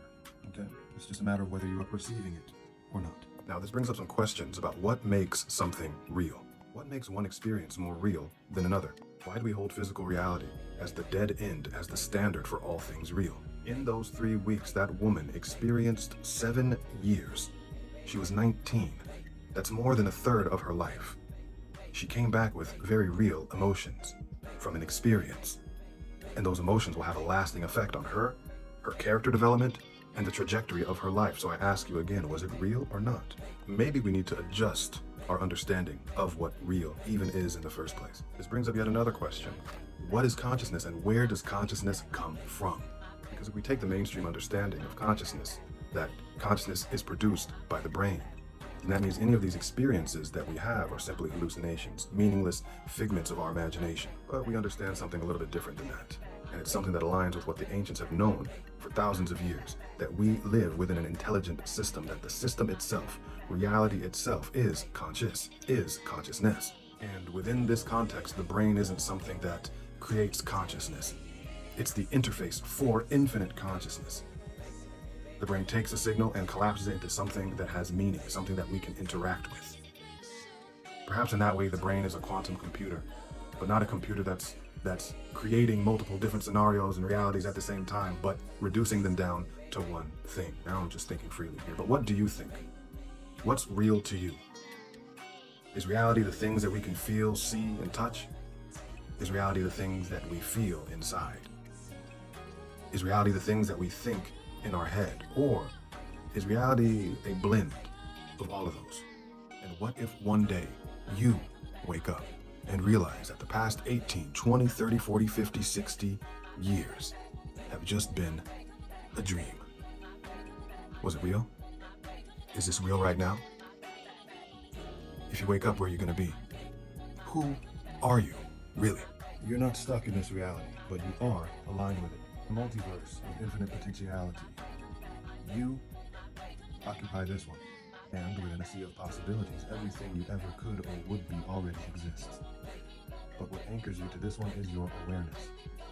Speaker 4: okay? It's just a matter of whether you are perceiving it or not. Now, this brings up some questions about what makes something real. What makes one experience more real than another? Why do we hold physical reality as the dead end, as the standard for all things real? In those 3 weeks, that woman experienced 7 years. She was 19. That's more than a third of her life. She came back with very real emotions from an experience. And those emotions will have a lasting effect on her, her character development, and the trajectory of her life. So I ask you again, was it real or not? Maybe we need to adjust our understanding of what real even is in the first place. This brings up yet another question. What is consciousness and where does consciousness come from? Because if we take the mainstream understanding of consciousness, that consciousness is produced by the brain, and that means any of these experiences that we have are simply hallucinations, meaningless figments of our imagination. But we understand something a little bit different than that. And it's something that aligns with what the ancients have known for thousands of years, that we live within an intelligent system, that the system itself, reality itself, is conscious, is consciousness. And within this context, the brain isn't something that creates consciousness. It's the interface for infinite consciousness. The brain takes a signal and collapses it into something that has meaning, something that we can interact with. Perhaps in that way, the brain is a quantum computer, but not a computer that's creating multiple different scenarios and realities at the same time, but reducing them down to one thing. Now I'm just thinking freely here, but what do you think? What's real to you? Is reality the things that we can feel, see, and touch? Is reality the things that we feel inside? Is reality the things that we think in our head? Or is reality a blend of all of those? And what if one day you wake up and realize that the past 18, 20, 30, 40, 50, 60 years have just been a dream? Was it real? Is this real right now? If you wake up, where are you going to be? Who are you, really? You're not stuck in this reality, but you are aligned with it. A multiverse of infinite potentiality. You occupy this one, and within a sea of possibilities, everything you ever could or would be already exists. But what anchors you to this one is your awareness.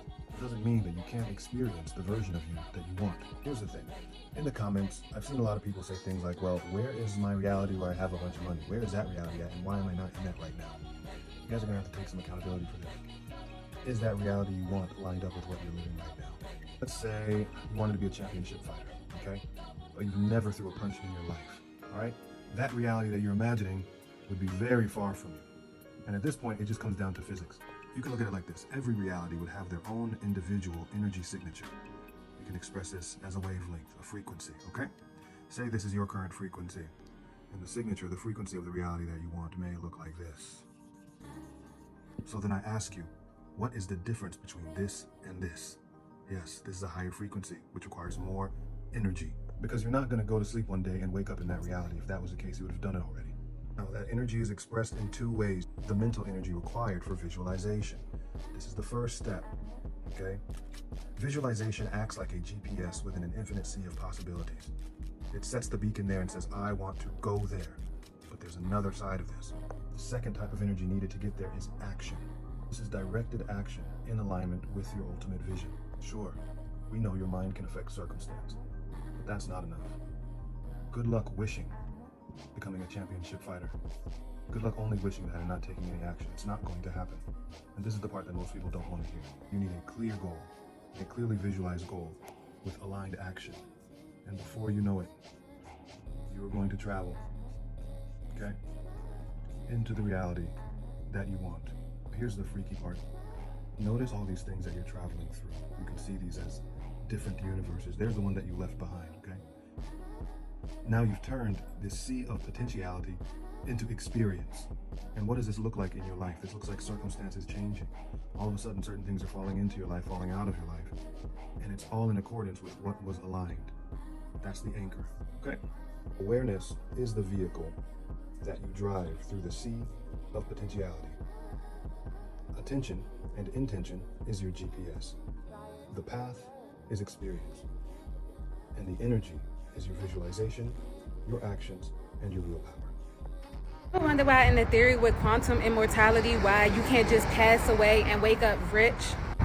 Speaker 4: It doesn't mean that you can't experience the version of you that you want. Here's the thing. In the comments, I've seen a lot of people say things like, well, where is my reality where I have a bunch of money? Where is that reality at, and why am I not in that right now? You guys are going to have to take some accountability for that. Is that reality you want lined up with what you're living right now? Let's say you wanted to be a championship fighter, okay? But you've never threw a punch in your life, all right? That reality that you're imagining would be very far from you. And at this point, it just comes down to physics. You can look at it like this. Every reality would have their own individual energy signature. You can express this as a wavelength, a frequency, okay? Say this is your current frequency, and the signature, the frequency of the reality that you want may look like this. So then I ask you, what is the difference between this and this? Yes, this is a higher frequency, which requires more energy. Because you're not going to go to sleep one day and wake up in that reality. If that was the case, you would have done it already. Now, that energy is expressed in two ways. The mental energy required for visualization. This is the first step, okay? Visualization acts like a GPS within an infinite sea of possibilities. It sets the beacon there and says, I want to go there. But there's another side of this. The second type of energy needed to get there is action. This is directed action in alignment with your ultimate vision. Sure, we know your mind can affect circumstance, but that's not enough. Good luck wishing becoming a championship fighter. Good luck only wishing that and not taking any action. It's not going to happen. And this is the part that most people don't want to hear. You need a clear goal, a clearly visualized goal with aligned action. And before you know it, you are going to to travel, okay, into the reality that you want. Here's the freaky part. Notice all these things that you're traveling through. You can see these as different universes. There's the one that you left behind, okay? Now you've turned this sea of potentiality into experience. And what does this look like in your life? This looks like circumstances changing. All of a sudden, certain things are falling into your life, falling out of your life. And it's all in accordance with what was aligned. That's the anchor, okay? Awareness is the vehicle that you drive through the sea of potentiality. Attention and intention is your GPS. The path is experience. And the energy is your visualization, your actions, and your willpower.
Speaker 6: I wonder why in the theory with quantum immortality, why you can't just pass away and wake up rich.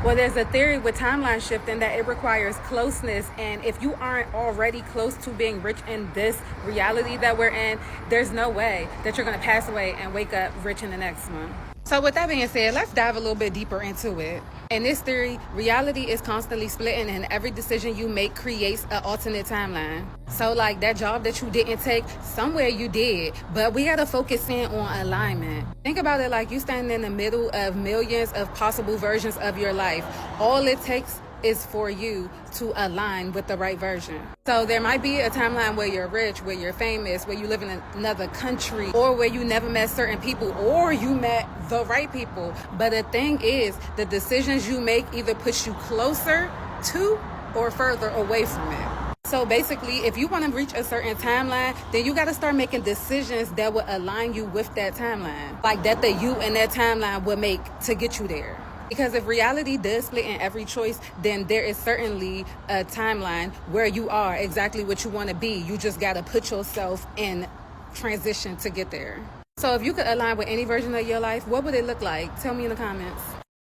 Speaker 6: Well, there's a theory with timeline shifting that it requires closeness, and if you aren't already close to being rich in this reality that we're in, there's no way that you're going to pass away and wake up rich in the next one. So with that being said, let's dive a little bit deeper into it. In this theory, reality is constantly splitting, and every decision you make creates an alternate timeline. So like that job that you didn't take, somewhere you did, but we gotta focus in on alignment. Think about it like you standing in the middle of millions of possible versions of your life. All it takes is for you to align with the right version. So there might be a timeline where you're rich, where you're famous, where you live in another country, or where you never met certain people, or you met the right people. But the thing is, the decisions you make either push you closer to or further away from it. So basically, if you want to reach a certain timeline, then you got to start making decisions that will align you with that timeline. Like that the you in that timeline will make to get you there. Because if reality does split in every choice, then there is certainly a timeline where you are exactly what you want to be. You just got to put yourself in transition to get there. So if you could align with any version of your life, what would it look like? Tell me in the comments.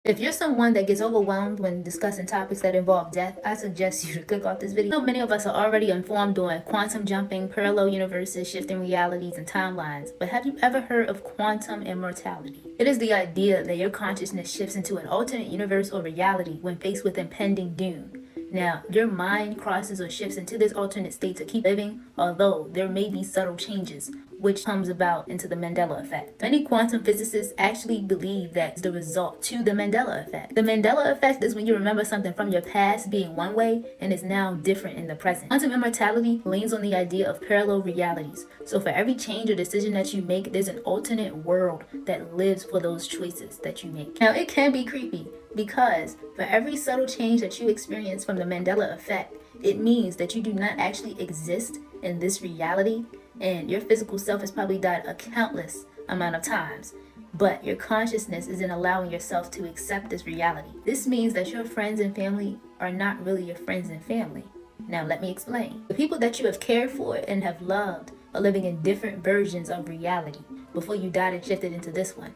Speaker 20: If you're someone that gets overwhelmed when discussing topics that involve death, I suggest you to click off this video. Many of us are already informed on quantum jumping, parallel universes, shifting realities, and timelines. But have you ever heard of quantum immortality? It is the idea that your consciousness shifts into an alternate universe or reality when faced with impending doom. Now, your mind crosses or shifts into this alternate state to keep living, although there may be subtle changes, which comes about into the Mandela effect. Many quantum physicists actually believe that's the result to the Mandela effect. The Mandela effect is when you remember something from your past being one way and is now different in the present. Quantum immortality leans on the idea of parallel realities. So for every change or decision that you make, there's an alternate world that lives for those choices that you make. Now, it can be creepy because for every subtle change that you experience from the Mandela effect, it means that you do not actually exist in this reality, and your physical self has probably died a countless amount of times, but your consciousness isn't allowing yourself to accept this reality. This means that your friends and family are not really your friends and family. Now let me explain. The people that you have cared for and have loved are living in different versions of reality before you died and shifted into this one.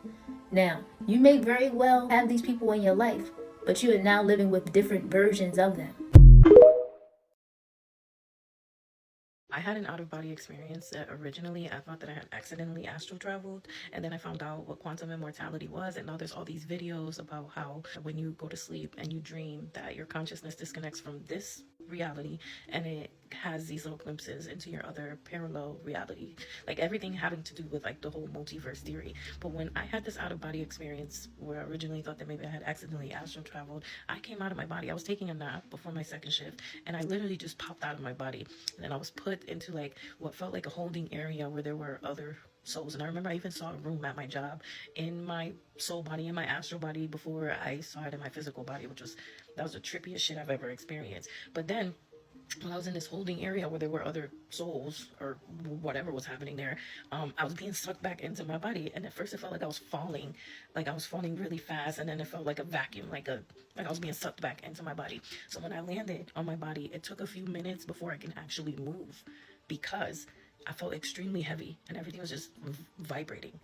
Speaker 20: Now, you may very well have these people in your life, but you are now living with different versions of them.
Speaker 21: I had an out-of-body experience that originally I thought that I had accidentally astral traveled, and then I found out what quantum immortality was, and now there's all these videos about how when you go to sleep and you dream that your consciousness disconnects from this reality and it has these little glimpses into your other parallel reality, like everything having to do with like the whole multiverse theory. But when I had this out-of-body experience where I originally thought that maybe I had accidentally astral traveled, I came out of my body. I was taking a nap before my second shift, and I literally just popped out of my body, and then I was put into like what felt like a holding area where there were other souls. And I remember I even saw a room at my job in my soul body, in my astral body, before I saw it in my physical body, that was the trippiest shit I've ever experienced. But then when I was in this holding area where there were other souls or whatever was happening there, I was being sucked back into my body, and at first it felt like I was falling really fast, and then it felt like a vacuum, like I was being sucked back into my body. So when I landed on my body, it took a few minutes before I can actually move, because I felt extremely heavy and everything was just vibrating.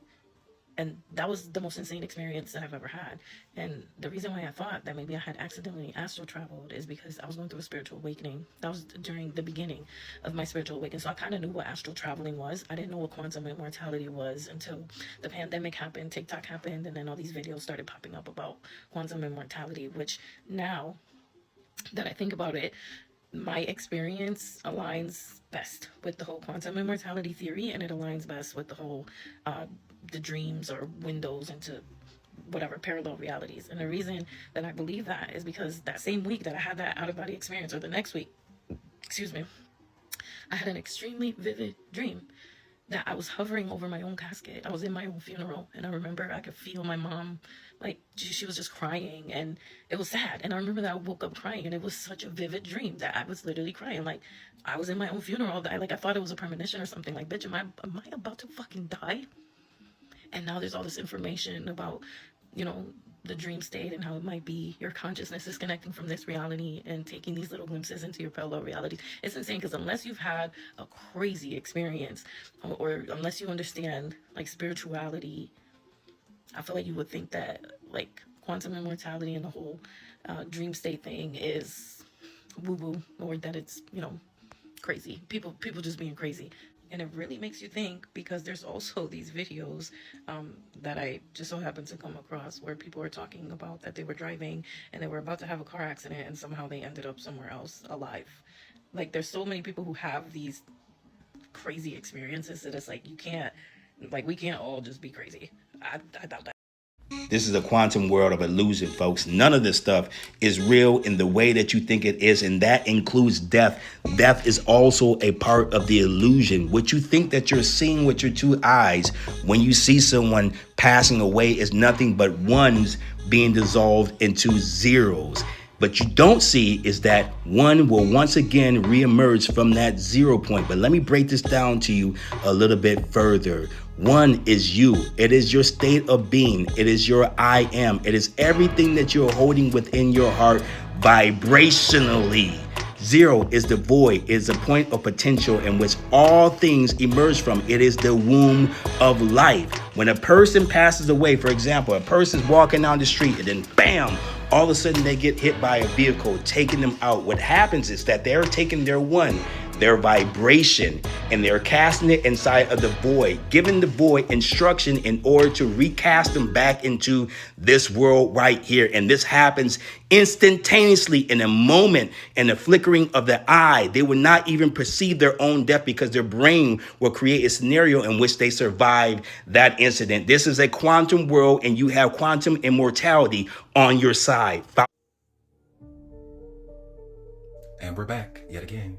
Speaker 21: And that was the most insane experience that I've ever had. And the reason why I thought that maybe I had accidentally astral traveled is because I was going through a spiritual awakening. That was during the beginning of my spiritual awakening. So I kind of knew what astral traveling was. I didn't know what quantum immortality was until the pandemic happened, TikTok happened, and then all these videos started popping up about quantum immortality, which now that I think about it, my experience aligns best with the whole quantum immortality theory, and it aligns best with the whole the dreams or windows into whatever parallel realities. And the reason that I believe that is because that same week that I had that out-of-body experience, or the next week, excuse me, I had an extremely vivid dream that I was hovering over my own casket. I was in my own funeral, and I remember I could feel my mom, like, she was just crying, and it was sad. And I remember that I woke up crying, and it was such a vivid dream that I was literally crying. Like, I was in my own funeral. That I thought it was a premonition or something. Like, bitch, am I about to fucking die? And now there's all this information about, you know, the dream state and how it might be your consciousness is connecting from this reality and taking these little glimpses into your parallel realities. It's insane, because unless you've had a crazy experience, or unless you understand like spirituality, I feel like you would think that like quantum immortality and the whole dream state thing is woo-woo, or that it's, you know, crazy. People just being crazy. And it really makes you think, because there's also these videos that I just so happened to come across where people are talking about that they were driving and they were about to have a car accident, and somehow they ended up somewhere else alive. Like, there's so many people who have these crazy experiences that it's like, you can't, like, we can't all just be crazy. I doubt that.
Speaker 1: This is a quantum world of illusion, folks. None of this stuff is real in the way that you think it is, and that includes death. Death is also a part of the illusion. What you think that you're seeing with your two eyes when you see someone passing away is nothing but ones being dissolved into zeros. But you don't see is that one will once again reemerge from that 0 point. But let me break this down to you a little bit further. One is you. It is your state of being. It is your I am. It is everything that you're holding within your heart vibrationally. 0 is the void. It is a point of potential in which all things emerge from. It is the womb of life. When a person passes away, for example, a person's walking down the street and then bam, all of a sudden they get hit by a vehicle, taking them out. What happens is that they're taking their vibration, and they're casting it inside of the void, giving the void instruction in order to recast them back into this world right here. And this happens instantaneously, in a moment, in the flickering of the eye. They will not even perceive their own death, because their brain will create a scenario in which they survive that incident. This is a quantum world, and you have quantum immortality on your side.
Speaker 22: And we're back yet again.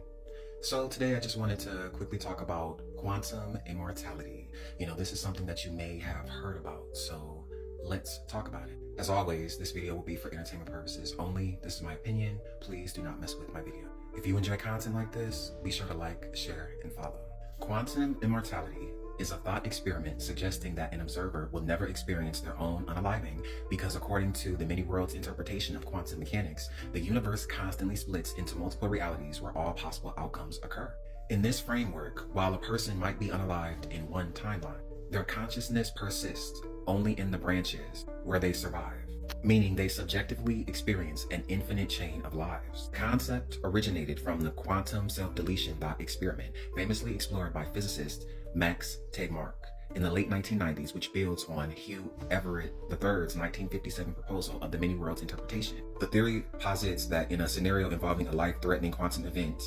Speaker 22: So today I just wanted to quickly talk about quantum immortality. You know, this is something that you may have heard about, so let's talk about it. As always, this video will be for entertainment purposes only. This is my opinion. Please do not mess with my video. If you enjoy content like this, be sure to like, share, and follow. Quantum immortality is a thought experiment suggesting that an observer will never experience their own unaliving, because according to the many worlds interpretation of quantum mechanics, the universe constantly splits into multiple realities where all possible outcomes occur. In this framework, while a person might be unalived in one timeline, their consciousness persists only in the branches where they survive, meaning they subjectively experience an infinite chain of lives. The concept originated from the quantum self-deletion thought experiment, famously explored by physicist Max Tegmark in the late 1990s, which builds on Hugh Everett III's 1957 proposal of the many worlds interpretation. The theory posits that in a scenario involving a life-threatening quantum event,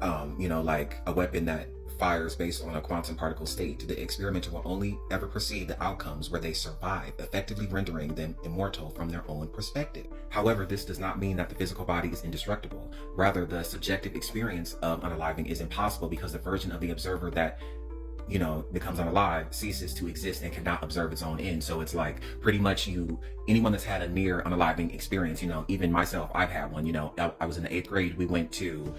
Speaker 22: like a weapon that fires based on a quantum particle state, the experimenter will only ever perceive the outcomes where they survive, effectively rendering them immortal from their own perspective. However, this does not mean that the physical body is indestructible. Rather, the subjective experience of unaliving is impossible, because the version of the observer that becomes unalive ceases to exist and cannot observe its own end. So it's like pretty much anyone that's had a near unaliving experience, even myself, I've had one. I was in the 8th grade. We went to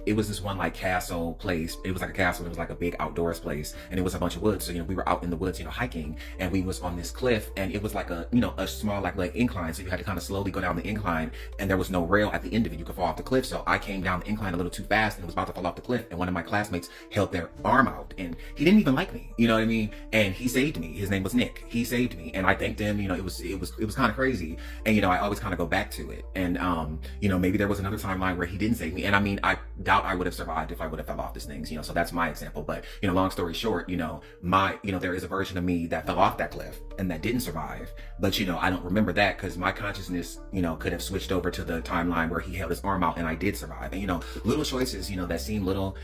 Speaker 22: it was this one like castle place. It was like a castle. It was like a big outdoors place, and it was a bunch of woods. So we were out in the woods, hiking, and we was on this cliff, and it was like a a small like incline. So you had to kind of slowly go down the incline, and there was no rail at the end of it. You could fall off the cliff. So I came down the incline a little too fast and was about to fall off the cliff, and one of my classmates held their arm out, and he didn't even like me, you know what I mean? And he saved me. His name was Nick. He saved me, and I thanked him. It was kind of crazy, and I always kind of go back to it. And maybe there was another timeline where he didn't save me, and I mean, I doubt I would have survived if I would have fell off these things, you know, so that's my example. But, you know, long story short, you know, there is a version of me that fell off that cliff and that didn't survive. But, you know, I don't remember that because my consciousness, you know, could have switched over to the timeline where he held his arm out and I did survive. And, you know, little choices, you know, that seem little,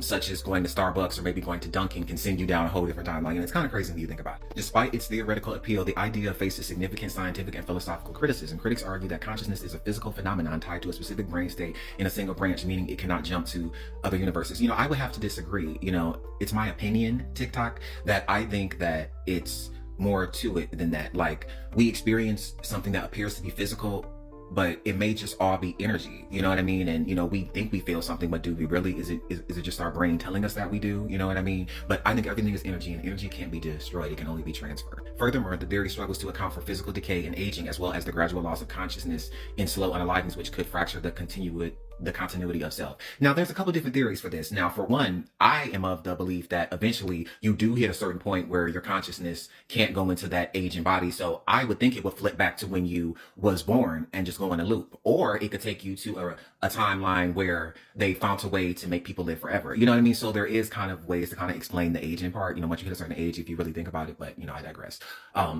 Speaker 22: such as going to Starbucks or maybe going to Dunkin' can send you down a whole different timeline. And it's kind of crazy when you think about it. Despite its theoretical appeal, the idea faces significant scientific and philosophical criticism. Critics argue that consciousness is a physical phenomenon tied to a specific brain state in a single branch, meaning it cannot jump to other universes. You know, I would have to disagree. You know, it's my opinion, TikTok, that I think that it's more to it than that. Like, we experience something that appears to be physical, but it may just all be energy, you know what I mean? And, you know, we think we feel something, but do we really? Is it just our brain telling us that we do? You know what I mean? But I think everything is energy, and energy can't be destroyed. It can only be transferred. Furthermore, the theory struggles to account for physical decay and aging, as well as the gradual loss of consciousness in slow unalivings, which could fracture the continuity of self. Now, there's a couple different theories for this. Now, for one, I am of the belief that eventually you do hit a certain point where your consciousness can't go into that aging body. So I would think it would flip back to when you was born and just go in a loop. Or it could take you to a timeline where they found a way to make people live forever. You know what I mean? So there is kind of ways to kind of explain the aging part, you know, once you hit a certain age, if you really think about it, but, you know, I digress.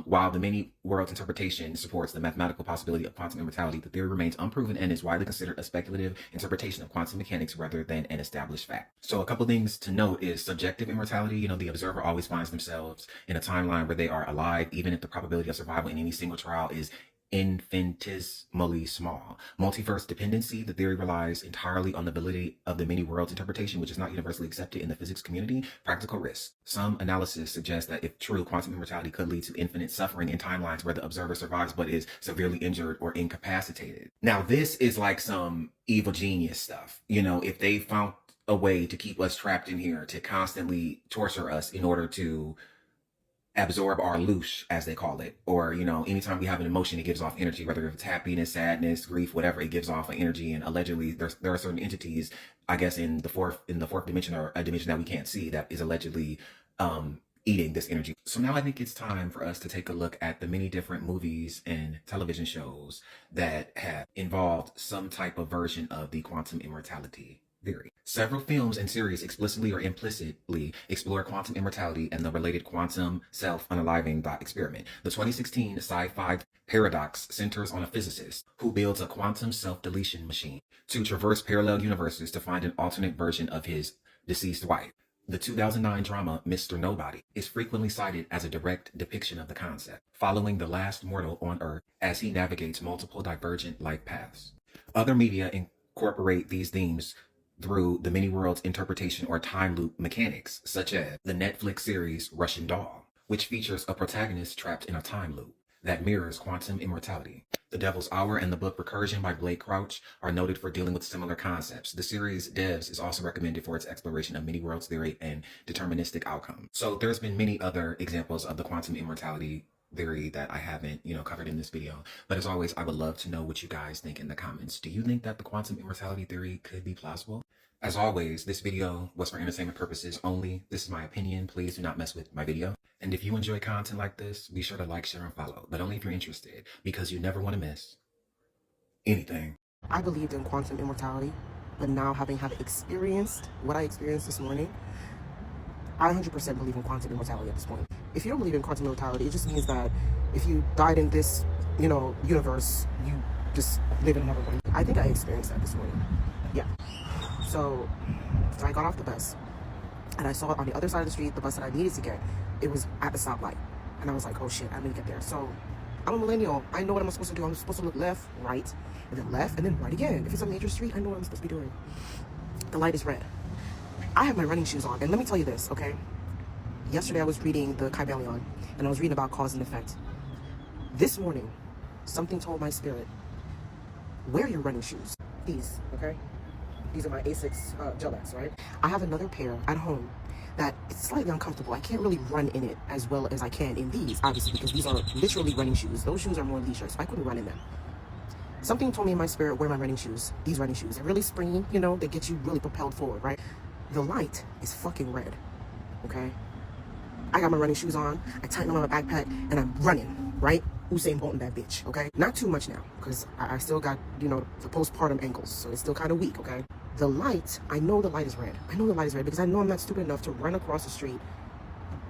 Speaker 22: While the many worlds interpretation supports the mathematical possibility of quantum immortality, the theory remains unproven and is widely considered a speculative interpretation of quantum mechanics rather than an established fact. So a couple things to note is subjective immortality. You know, the observer always finds themselves in a timeline where they are alive, even if the probability of survival in any single trial is infinitesimally small. Multiverse dependency, the theory relies entirely on the validity of the many worlds interpretation, which is not universally accepted in the physics community. Practical risk. Some analysis suggests that if true, quantum immortality could lead to infinite suffering in timelines where the observer survives but is severely injured or incapacitated. Now, this is like some evil genius stuff. You know, if they found a way to keep us trapped in here, to constantly torture us in order to absorb our loosh, as they call it, or, you know, anytime we have an emotion, it gives off energy, whether it's happiness, sadness, grief, whatever, it gives off an energy. And allegedly there are certain entities, I guess, in the fourth dimension, or a dimension that we can't see, that is allegedly eating this energy. So now I think it's time for us to take a look at the many different movies and television shows that have involved some type of version of the quantum immortality theory. Several films and series explicitly or implicitly explore quantum immortality and the related quantum self-unaliving thought experiment. The 2016 sci-fi Paradox centers on a physicist who builds a quantum self-deletion machine to traverse parallel universes to find an alternate version of his deceased wife. The 2009 drama Mr. Nobody is frequently cited as a direct depiction of the concept, following the last mortal on Earth as he navigates multiple divergent life paths. Other media incorporate these themes through the many worlds interpretation or time loop mechanics, such as the Netflix series Russian Doll, which features a protagonist trapped in a time loop that mirrors quantum immortality. The Devil's Hour and the book Recursion by Blake Crouch are noted for dealing with similar concepts. The series Devs is also recommended for its exploration of many worlds theory and deterministic outcomes. So there's been many other examples of the quantum immortality theory that I haven't, you know, covered in this video. But as always, I would love to know what you guys think in the comments. Do you think that the quantum immortality theory could be plausible? As always, this video was for entertainment purposes only. This is my opinion. Please do not mess with my video. And if you enjoy content like this, be sure to like, share, and follow. But only if you're interested, because you never want to miss anything.
Speaker 18: I believed in quantum immortality, but now having experienced what I experienced this morning, I 100% believe in quantum immortality at this point. If you don't believe in quantum immortality, it just means that if you died in this, you know, universe, you just live in another one. I think I experienced that this morning. Yeah. So I got off the bus and I saw on the other side of the street the bus that I needed to get. It was at the stoplight. And I was like, oh shit, I'm gonna get there. So I'm a millennial. I know what I'm supposed to do. I'm supposed to look left, right, and then left, and then right again. If it's a major street, I know what I'm supposed to be doing. The light is red. I have my running shoes on. And let me tell you this, okay? Yesterday I was reading the Kybalion, and I was reading about cause and effect. This morning, something told my spirit, wear your running shoes. These, okay? These are my Asics Gel X, right? I have another pair at home that it's slightly uncomfortable. I can't really run in it as well as I can in these, obviously, because these are literally running shoes. Those shoes are more leisure, so I couldn't run in them. Something told me in my spirit, wear my running shoes. These running shoes. They're really springy, you know, they get you really propelled forward, right? The light is fucking red, okay? I got my running shoes on, I tighten on my backpack, and I'm running, right? Usain Bolt in that bitch, okay? Not too much now, because I still got, you know, the postpartum ankles, so it's still kind of weak, okay? The light, I know the light is red. I know the light is red because I know I'm not stupid enough to run across the street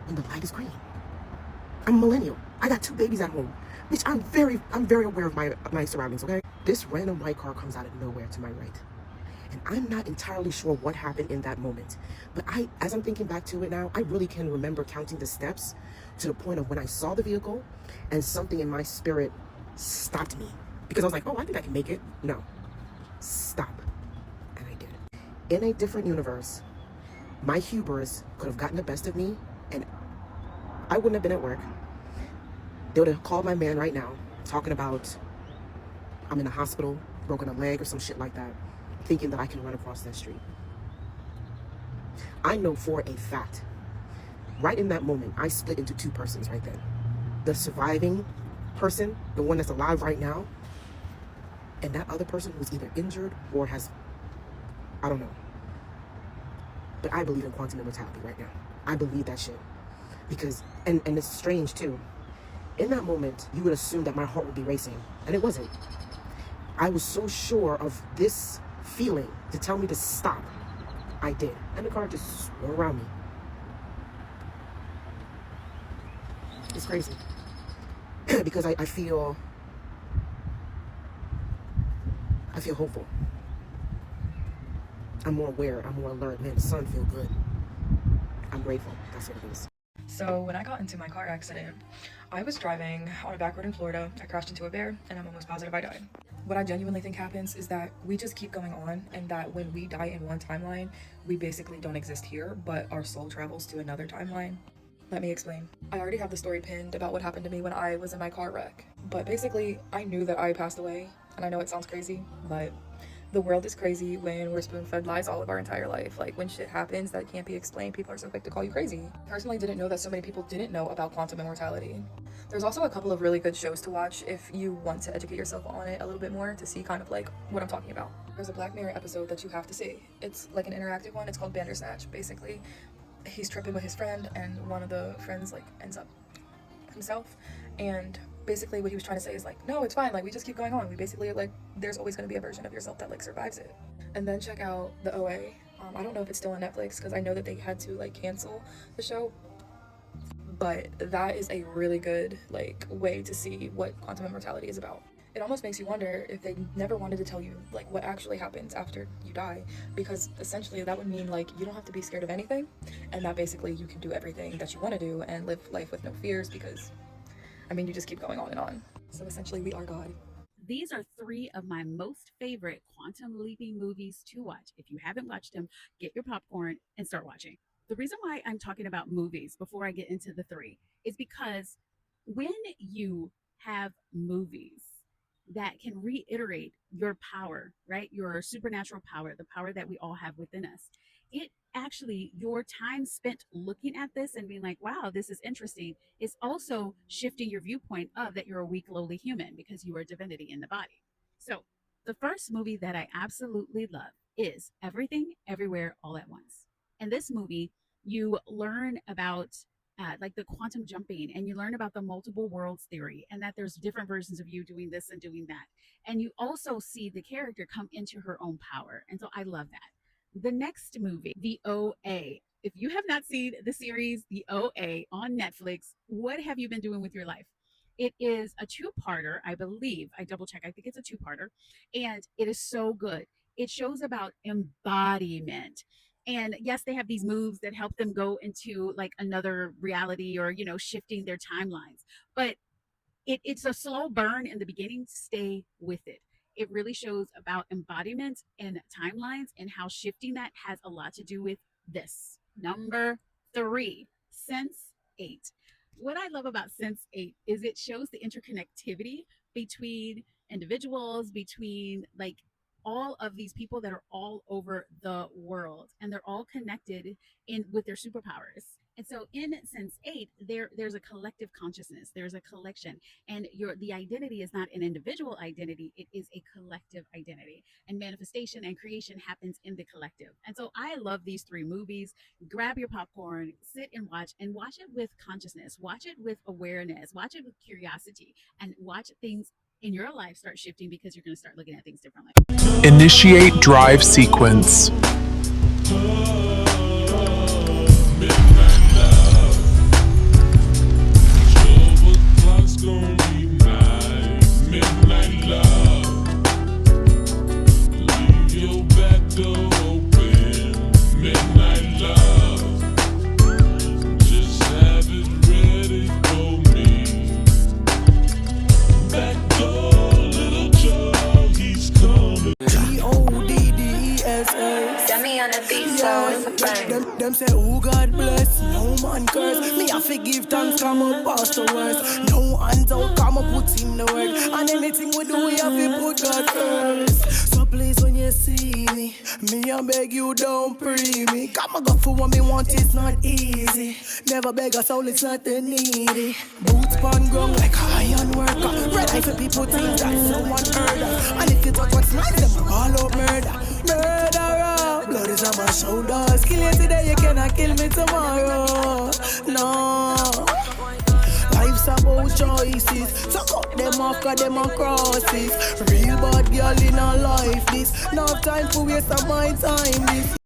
Speaker 18: when the light is green. I'm a millennial. I got 2 babies at home. Bitch, I'm very aware of my surroundings, okay? This random white car comes out of nowhere to my right. And I'm not entirely sure what happened in that moment. But as I'm thinking back to it now, I really can remember counting the steps to the point of when I saw the vehicle and something in my spirit stopped me. Because I was like, oh, I think I can make it. No, stop. And I did. In a different universe, my hubris could have gotten the best of me and I wouldn't have been at work. They would have called my man right now, talking about I'm in the hospital, broken a leg or some shit like that, thinking that I can run across that street. I know for a fact, right in that moment, I split into 2 persons right then. The surviving person, the one that's alive right now, and that other person who's either injured or has, I don't know. But I believe in quantum immortality right now. I believe that shit. Because, and it's strange too. In that moment, you would assume that my heart would be racing, and it wasn't. I was so sure of this feeling to tell me to stop. I did. And the car just swung around me. It's crazy. Because I feel hopeful. I'm more aware. I'm more alert. Man, the sun feels good. I'm grateful. That's what it is.
Speaker 3: So when I got into my car accident, I was driving on a back road in Florida. I crashed into a bear and I'm almost positive I died. What I genuinely think happens is that we just keep going on, and that when we die in one timeline, we basically don't exist here, but our soul travels to another timeline. Let me explain. I already have the story pinned about what happened to me when I was in my car wreck. But basically, I knew that I passed away, and I know it sounds crazy, but the world is crazy when we're spoon-fed lies all of our entire life. Like, when shit happens that can't be explained, people are so quick to call you crazy. Personally, didn't know that so many people didn't know about quantum immortality. There's also a couple of really good shows to watch if you want to educate yourself on it a little bit more to see kind of like what I'm talking about. There's a Black Mirror episode that you have to see. It's like an interactive one. It's called Bandersnatch. Basically, he's tripping with his friend, and one of the friends like ends up himself, and basically what he was trying to say is like, no, it's fine, like we just keep going on. We basically like, there's always going to be a version of yourself that like survives it. And then check out the OA. I don't know if it's still on Netflix because I know that they had to like cancel the show, but that is a really good like way to see what quantum immortality is about. It almost makes you wonder if they never wanted to tell you like what actually happens after you die, because essentially that would mean like you don't have to be scared of anything, and that basically you can do everything that you want to do and live life with no fears, because I mean you just keep going on and on. So essentially we are God.
Speaker 7: These are 3 of my most favorite quantum leaping movies to watch. If you haven't watched them, get your popcorn and start watching. The reason why I'm talking about movies before I get into the 3 is because when you have movies that can reiterate your power, right? Your supernatural power, the power that we all have within us. It actually, your time spent looking at this and being like, wow, this is interesting, is also shifting your viewpoint of that you're a weak, lowly human because you are divinity in the body. So the first movie that I absolutely love is Everything, Everywhere, All at Once. In this movie, you learn about like the quantum jumping, and you learn about the multiple worlds theory, and that there's different versions of you doing this and doing that. And you also see the character come into her own power. And so I love that. The next movie, The OA. If you have not seen the series The OA on Netflix, what have you been doing with your life? It is a 2-parter, I believe. I double check. I think it's a 2-parter. And it is so good. It shows about embodiment. And yes, they have these moves that help them go into like another reality, or, you know, shifting their timelines. But it's a slow burn in the beginning. Stay with it. It really shows about embodiment and timelines, and how shifting that has a lot to do with this. Number 3, Sense 8. What I love about Sense 8 is it shows the interconnectivity between individuals, between like all of these people that are all over the world, and they're all connected in with their superpowers. And so in Sense 8, there's a collective consciousness, there's a collection, and the identity is not an individual identity, it is a collective identity, and manifestation and creation happens in the collective. And so I love these 3 movies. Grab your popcorn, sit and watch it with consciousness, watch it with awareness, watch it with curiosity, and watch things in your life start shifting because you're going to start looking at things differently.
Speaker 8: Initiate drive sequence.
Speaker 9: Them say, who God bless, no man curse. Me I forgive thanks, come up past the worst. No hands out, come up put in the work. And anything we do, we have to put God first. So please, when you see me I beg you don't pre me. Come and go for what me want, it's not easy. Never beg a soul, it's not the needy. Boots pan ground like a iron worker. Red eye for people think that someone heard us. And if you touch what's nice, them all out murder. Murderer, blood is on my shoulders. Kill you today, you cannot kill me tomorrow. No. Life's about choices. So cut them off, cut them across it. Real bad girl in a life this. No time for waste of my time this.